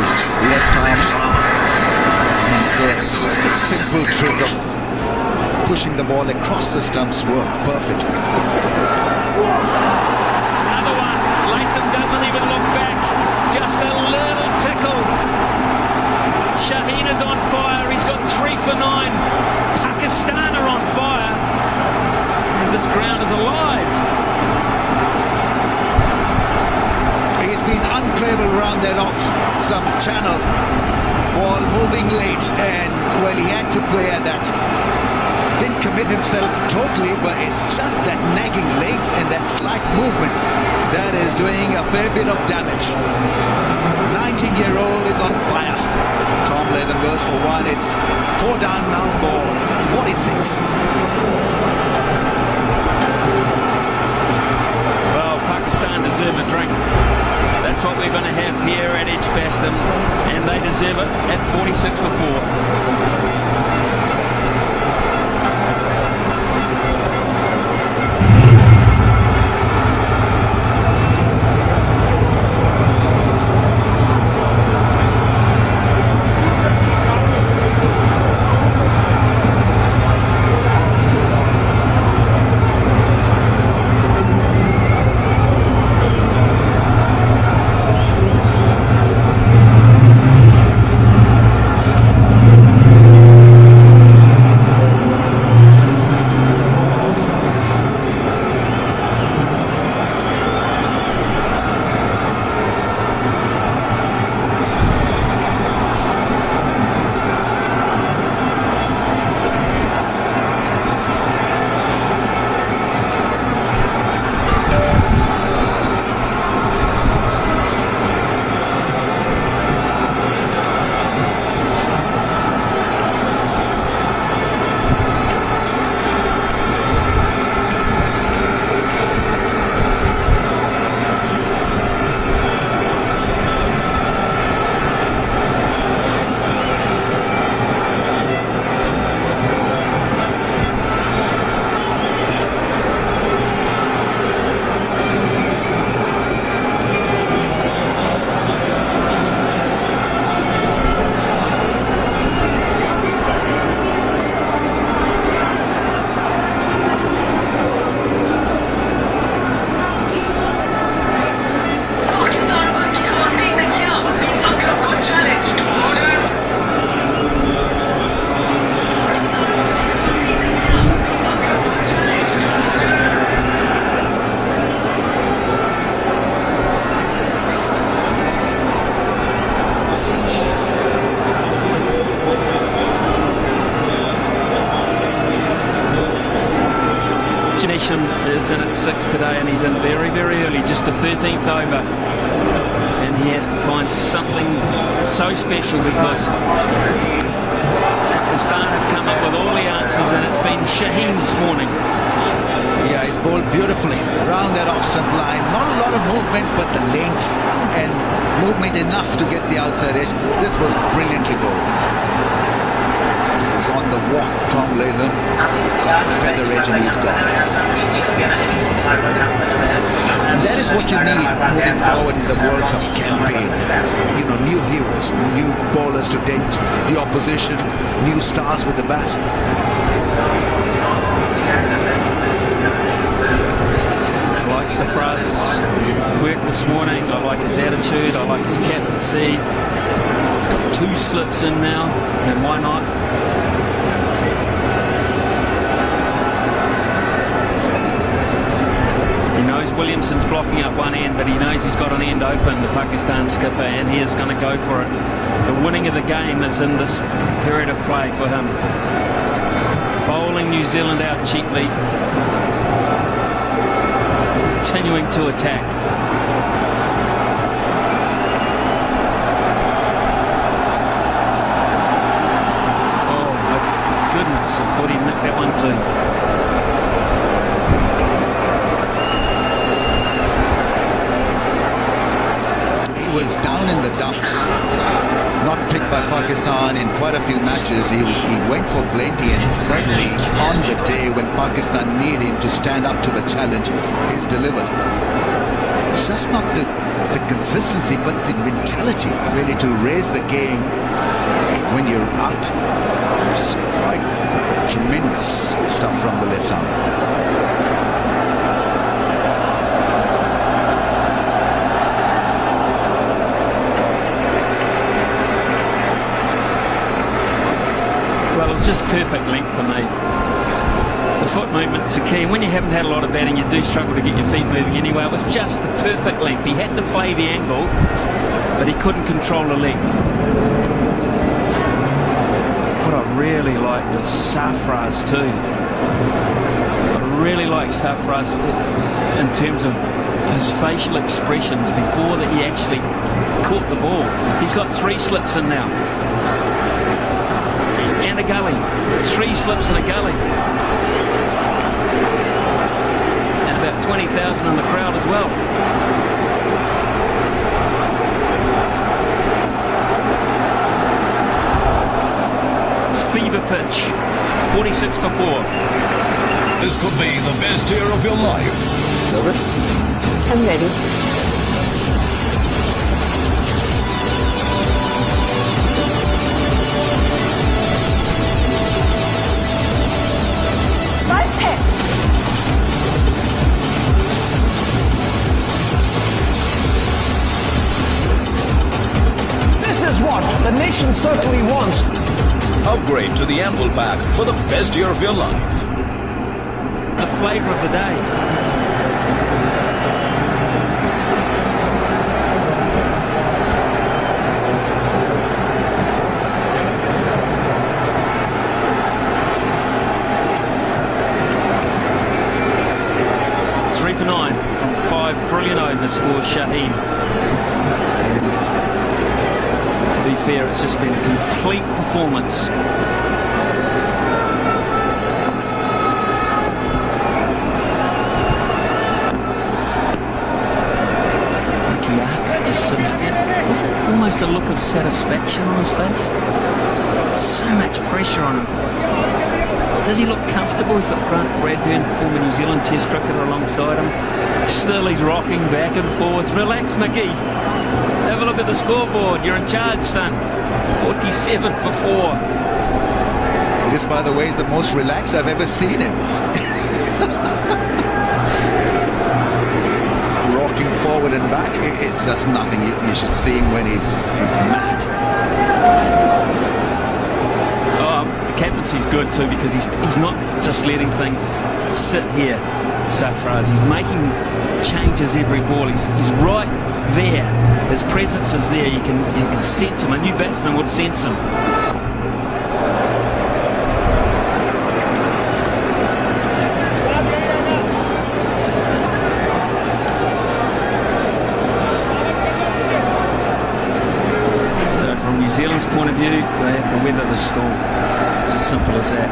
left arm. And so just a simple trick of pushing the ball across the stumps worked perfectly. Another one. Latham doesn't even look back. Just a little tickle. Shaheen is on fire. He's got 3 for 9. Pakistan are on fire. And this ground is alive. He's been unplayable around that off-stump channel. Ball moving late, and well, he had to play at that. Didn't commit himself totally, but it's just that nagging length and that slight movement that is doing a fair bit of damage. 19-year-old is on fire. Tom Latham goes for 1. It's 4 down now for 46. Well, Pakistan deserve a drink. That's what we're going to have here at Edgbaston, and they deserve it at 46 for 4. session is in its 6th today, and he's in very, very early, just the 13th over. And he has to find something so special because Pakistan have come up with all the answers, and it's been Shaheen this morning. Yeah, he's bowled beautifully around that off-stump line. Not a lot of movement, but the length and movement enough to get the outside edge. This was brilliantly bowled. He's on the walk, Tom Latham. Got the feather edge and he's gone. And that is what you need moving forward in the World Cup campaign. You know, new heroes, new bowlers to dent the opposition, new stars with the bat. I like Safra's work this morning. I like his attitude. I like his captaincy. He's got 2 slips in now, and why not? He knows Williamson's blocking up one end, but he knows he's got an end open, the Pakistan skipper, and he is going to go for it. The winning of the game is in this period of play for him. Bowling New Zealand out cheaply. Continuing to attack. Oh my goodness, I thought he nicked that one too. He was down in the dumps, not picked by Pakistan in quite a few matches. He went for plenty, and suddenly on the day when Pakistan needed him to stand up to the challenge, he's delivered. It's just not the consistency, but the mentality really to raise the game when you're out. Just quite tremendous stuff from the left arm. Well, it's just perfect length for me. The foot movement's a key. When you haven't had a lot of batting, you do struggle to get your feet moving anyway. It was just the perfect length. He had to play the angle, but he couldn't control the length. What I really like was Safraz too. I really like Safraz in terms of his facial expressions before that he actually caught the ball. He's got 3 slips in now. And a gully. 3 slips and a gully. And about 20,000 in the crowd as well. It's fever pitch. 46 for 4. This could be the best year of your life. Nervous? I'm ready. The nation certainly wants. Upgrade to the Ample Pack for the best year of your life. The flavour of the day. Three for 9 from 5 brilliant overs for Shaheen. To be fair, it's just been a complete performance. Just sitting there. Was it almost a look of satisfaction on his face? So much pressure on him. Does he look comfortable? He's got Grant Bradburn, former New Zealand Test cricketer, alongside him. Still, he's rocking back and forwards. Relax, Mickey. Have a look at the scoreboard. You're in charge, son. 47 for 4. This, by the way, is the most relaxed I've ever seen him. Rocking forward and back, it's just nothing. You should see him when he's mad. Oh, the captaincy's good too, because he's not just letting things sit here, Safraz. He's making changes every ball. He's right there. His presence is there. You can sense him. A new batsman would sense him. from New Zealand's point of view, they have to weather the storm. It's as simple as that.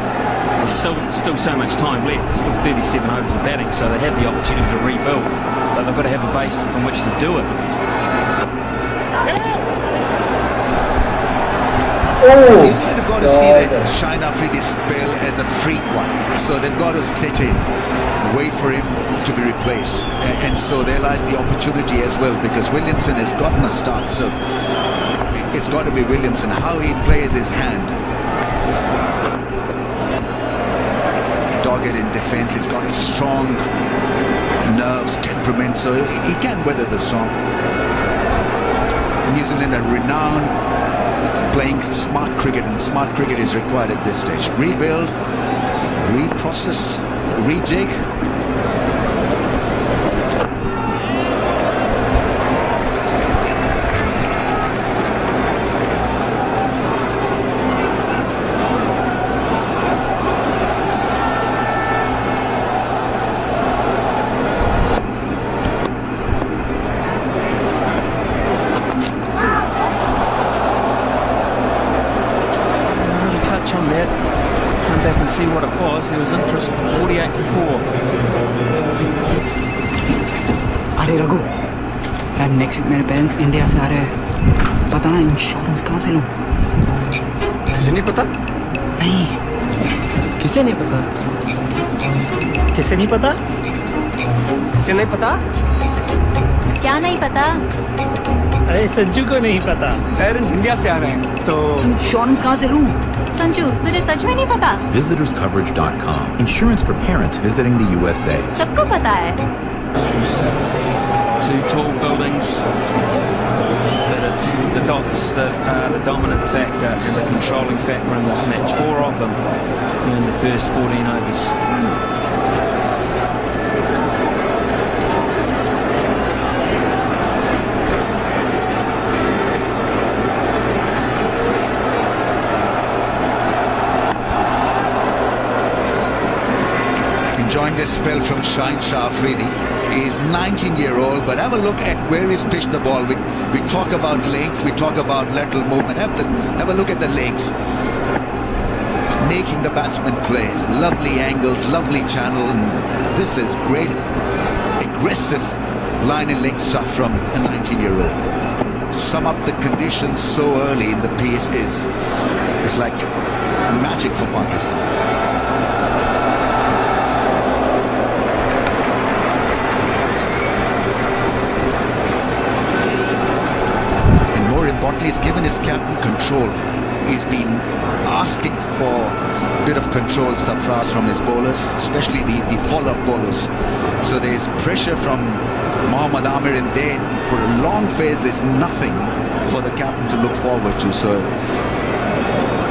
There's still so much time left. There's still 37 overs of batting, so they have the opportunity to rebuild. But they've got to have a base from which to do it. New Zealand have got to see that Shine Afridi's spell as a freak one. So they've got to sit in, wait for him to be replaced. And so there lies the opportunity as well, because Williamson has gotten a start. So it's got to be Williamson, how he plays his hand. Dogged in defence, he's got strong nerves, temperament, so he can weather the storm. New Zealand are renowned playing smart cricket, and smart cricket is required at this stage. Rebuild, reprocess, rejig. See what it was. There was interest. 48 to 4. अरे रघु, यार next week मेरे parents India से आ रहे हैं. पता ना insurance कहाँ से लूँ? तुझे नहीं पता? नहीं. किसे नहीं पता? किसे नहीं पता? किसे नहीं पता? क्या नहीं पता? अरे संजू को नहीं पता. पेरेंट्स इंडिया से आ रहे हैं तो इंश्योरेंस कहाँ से लूँ? संजू, तुझे सच में नहीं पता? Visitorscoverage.com. Insurance for parents visiting the USA. सबको पता है. Two tall buildings, but it's the dots that are the dominant factor and the controlling factor in this match. 4 of them in the first 14 overs. Enjoying this spell from Shine Afridi. He's 19-year-old, but have a look at where he's pitched the ball. We talk about length, we talk about lateral movement. Have a look at the length. Making the batsman play. Lovely angles, lovely channel, and this is great, aggressive line and length stuff from a 19-year-old. To sum up the conditions so early in the piece is like magic for Pakistan. He's given his captain control. He's been asking for a bit of control, Sarfraz, from his bowlers, especially the follow-up bowlers. So there's pressure from Mohammad Amir, and then for a long phase there's nothing for the captain to look forward to. So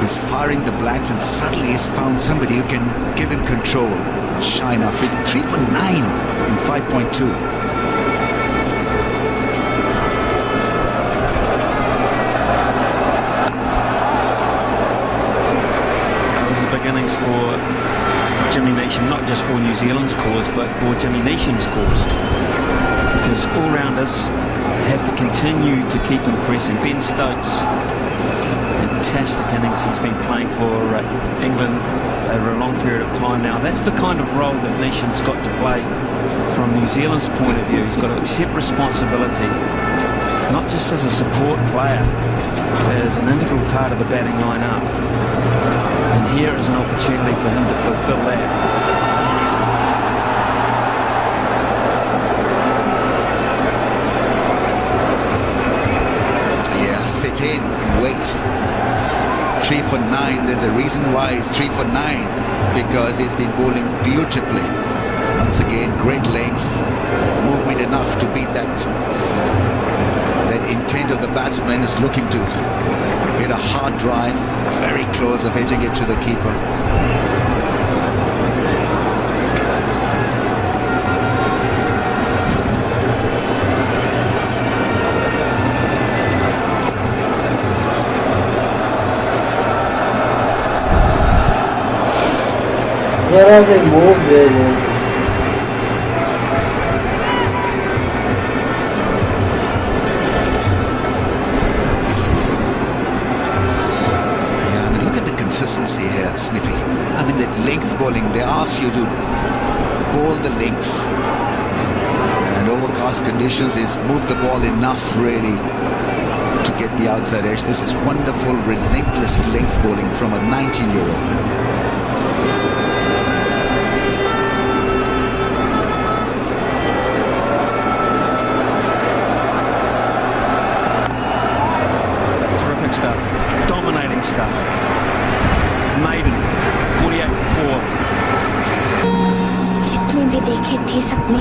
he's firing the blanks, and suddenly he's found somebody who can give him control. Shine Afridi, 3 for 9 in 5.2. Beginnings for Jimmy Neesham, not just for New Zealand's cause, but for Jimmy Neesham's cause, because all-rounders have to continue to keep impressing. Ben Stokes, fantastic innings he's been playing for England over a long period of time now. That's the kind of role that Neesham's got to play from New Zealand's point of view. He's got to accept responsibility, not just as a support player, but as an integral part of the batting line-up. And here is an opportunity for him to fulfill that. Yeah, sit in, wait. 3 for 9. There's a reason why he's 3 for 9, because he's been bowling beautifully. Once again, great length, movement enough to beat that intent of the batsman is looking to hit a hard drive, very close of edging it to the keeper. Where are they moved there? consistency here, Smithy. I mean, that length bowling, they ask you to bowl the length. And overcast conditions is move the ball enough, really, to get the outside edge. This is wonderful, relentless length bowling from a 19-year-old. Stuff, dominating stuff. Maiden, 48 for 4. जितने भी देखे थे सपने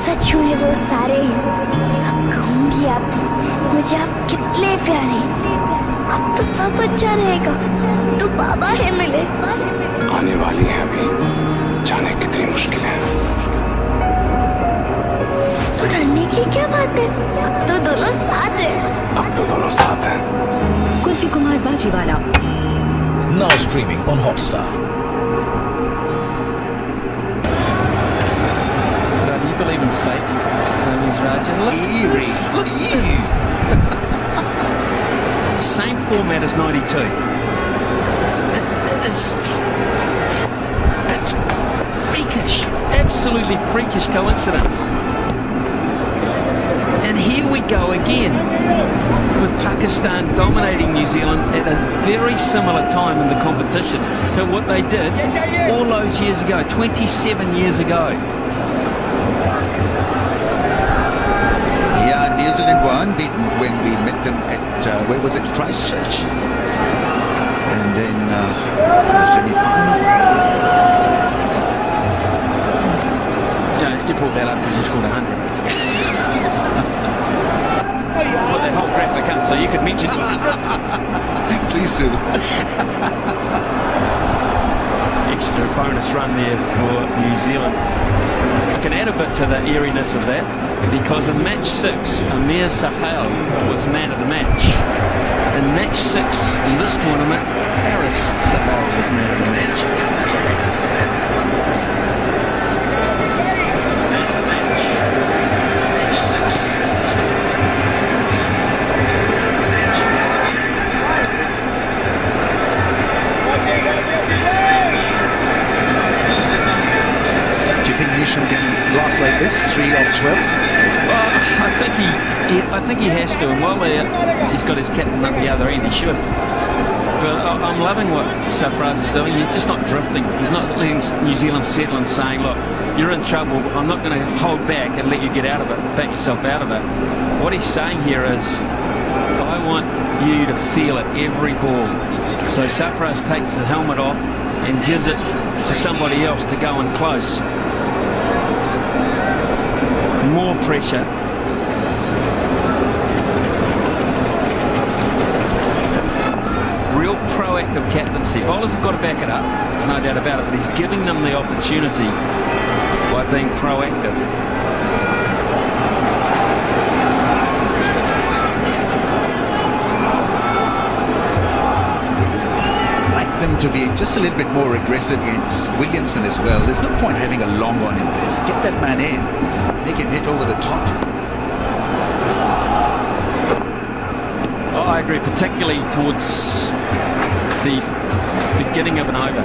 सच हुए वो सारे। अब कहूंगी आपसे मुझे आप कितने प्यारे। अब तो सब अच्छा रहेगा तो बाबा है मिले। आने वाली है अभी, जाने कितनी मुश्किल है। तो डरने की क्या बात है, तो दोनों साथ है। अब तो दोनों साथ हैं। Kulfi Kumar Bajewala. Now streaming on Hotstar. Do you believe in fate? Look at this. Same format as 92. It's freakish, absolutely freakish coincidence. And here we go again, with Pakistan dominating New Zealand at a very similar time in the competition to what they did all those years ago, 27 years ago. Yeah, New Zealand were unbeaten when we met them at, where was it, Christchurch? And then the semi-final. Yeah, you pulled that up because you scored 100. Put that whole graphic up so you could mention it. Please do. Extra bonus run there for New Zealand. I can add a bit to the eeriness of that because in match 6, Amir Sahel was man of the match. In match 6 in this tournament, Haris Sahel was man of the match. Can last like this, 3 of 12? Well, I think he has to, and while he's got his captain at the other end, he should. But I'm loving what Safraz is doing. He's just not drifting. He's not letting New Zealand settle and saying, look, you're in trouble, I'm not going to hold back and let you get out of it, back yourself out of it. What he's saying here is, I want you to feel it every ball. So Safraz takes the helmet off and gives it to somebody else to go in close. More pressure. Real proactive captaincy. Bowlers have got to back it up, there's no doubt about it, but he's giving them the opportunity by being proactive. Them to be just a little bit more aggressive against Williamson as well. There's no point having a long one in place. Get that man in. Make him hit over the top. Oh, I agree, particularly towards the beginning of an over.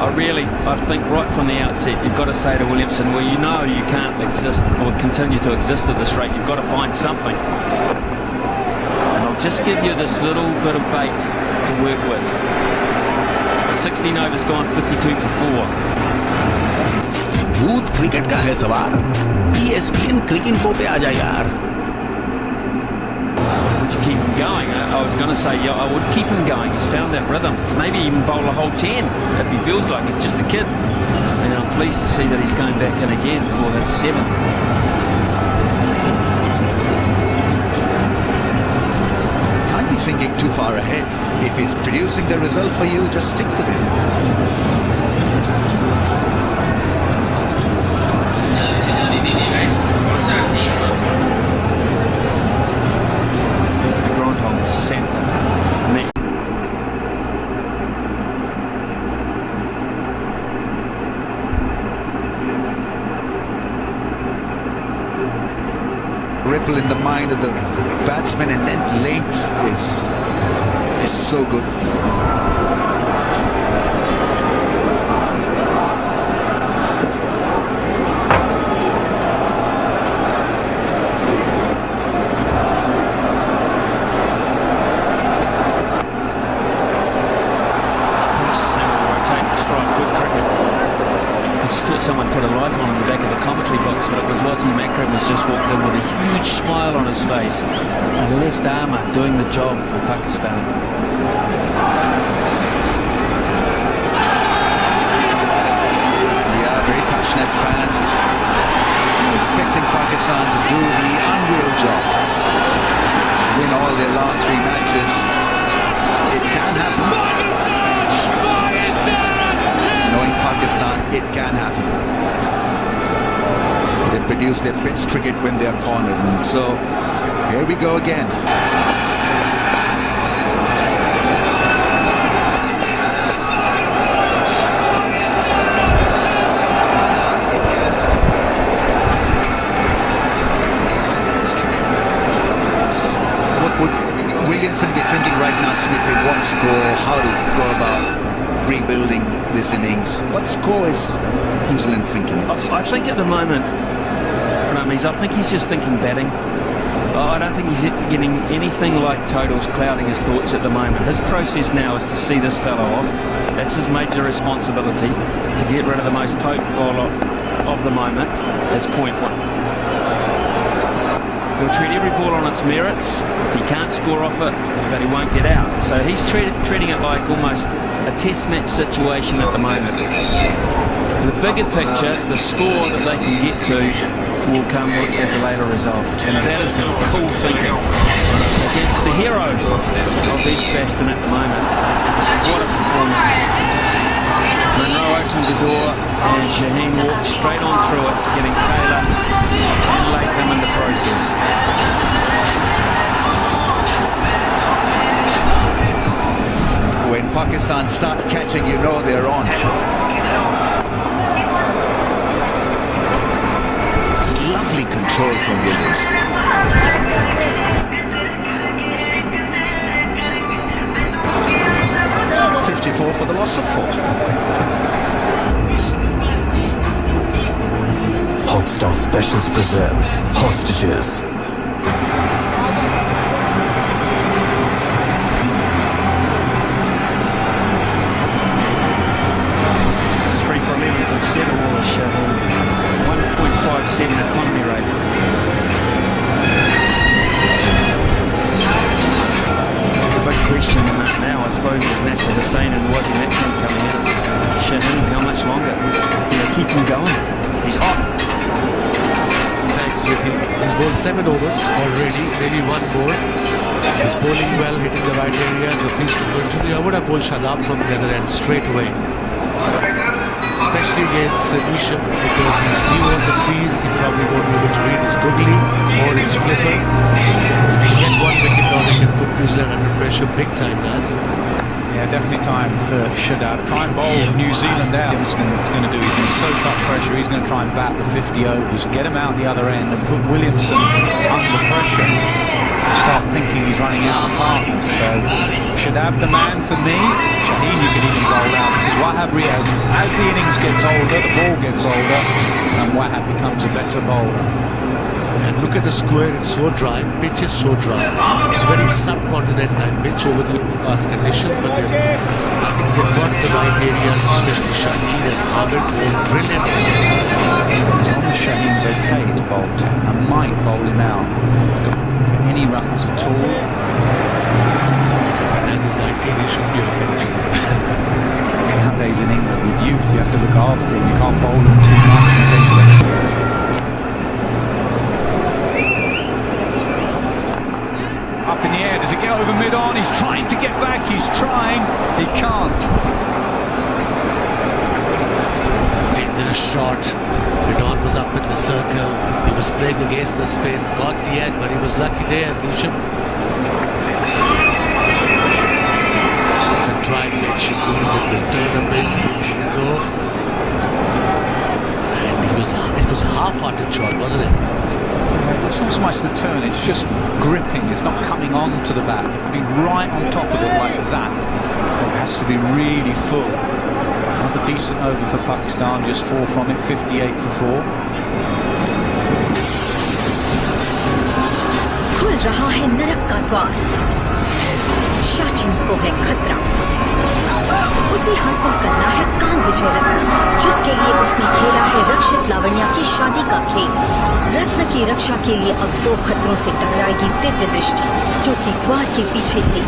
I think right from the outset, you've got to say to Williamson, well, you know you can't exist or continue to exist at this rate. You've got to find something. And I'll just give you this little bit of bait to work with. 16 overs gone, 52 for 4. भूत cricket का है सवार. ESPN cricket पो पे आ जा यार. Would you keep him going? I was going to say, yeah, I would keep him going. He's found that rhythm. Maybe even bowl a whole 10 if he feels like he's just a kid. And I'm pleased to see that he's going back in again for that 7. Thinking too far ahead. If he's producing the result for you, just stick with him. Groundhog center. Ripple in the mind of the batsman, and then length is is so good. Someone put a light on in the back of the commentary box, but it was Wasim Akram who's just walked in with a huge smile on his face. The left armour doing the job for Pakistan. Yeah, very passionate fans expecting Pakistan to do the unreal job. Win all their last 3 matches. It can happen. Knowing Pakistan, it can happen. They produce their best cricket when they are cornered. And so, here we go again. What would Williamson be thinking right now, Smith? What score? How to go about rebuilding this innings? What score is New Zealand thinking at this stage? I think at the moment, I think he's just thinking batting. I don't think he's getting anything like totals clouding his thoughts at the moment. His process now is to see this fellow off. That's his major responsibility, to get rid of the most potent bowler of the moment. That's point 1. He'll treat every ball on its merits. He can't score off it, but he won't get out. So he's treating it like almost a test match situation at the moment. The bigger picture, the score that they can get to, will come as a later result. And that is the cool thinking. Against the hero of Edgbaston at the moment. What a performance. Monroe opened the door and Shaheen walked straight on through it, getting Taylor and Latham in the process. When Pakistan start catching, you know they're on. It's lovely control from Williams. 54 for the loss of 4. Hotstar Specials presents Hostages. 3 for 11 from 7 all Shaheen. 1.57 economy rate. The big question now, I suppose, with Nasser Hussain and Wasim Akram coming out, Shaheen, how much longer? Do they keep him going? He's hot. Thanks, Vicky. He's bowled 7 overs already, maybe 1 more. He's bowling well, hitting the right areas. If he's to continue, I would have bowled Shadab from the other end straight away. Especially against Nisham, because he's new on the crease. He probably won't be able to read his googly or his flipper. If he get 1 wicket down, he can put New Zealand under pressure big time, Naz. Yeah, definitely time for Shadab. Try and bowl New Zealand out. He's going to do. He's going to soak up pressure. He's going to try and bat the 50 overs, get him out the other end, and put Williamson under pressure. Start thinking he's running out of partners. So Shadab the man for me. Shaheen you can even bowl out, because Wahab Riaz, as the innings gets older, the ball gets older, and Wahab becomes a better bowler. And look at the square, it's so dry, pitch is so dry. It's very subcontinental pitch over the overcast conditions, but I think they've got the right areas, especially Shaheen and Ahmed, brilliant. Thomas Shaheen's okay to bowl 10 and might bowl him out. Any runs at all. As he's 19, he should be okay. Nowadays in England, with youth, you have to look after him. You can't bowl him too much, as they say. Up in the air, does it get over mid-on? He's trying to get back, he's trying, he can't. Dangerous shot. Mid-on was up in the circle. He was playing against the spin, got the edge, but he was lucky there. Nisham. It's a dry pitch, it means it will turn a bit. Go. And it was a half-hearted shot, wasn't it? It's not so much the turnage. it's just gripping, it's not coming on to the bat. You have to be right on top of it like that. It has to be really full. Another decent over for Pakistan, just 4 from it, 58 for 4. खुल रहा है नरक का द्वार, सचिन को है खतरा, उसे हासिल करना है काल विजय रत्न, जिसके लिए उसने खेला है रक्षित लावण्या की शादी का खेल। रत्न की रक्षा के लिए अब 2 खतरों से टकराएगी दिव्य दृष्टि, क्योंकि द्वार के पीछे से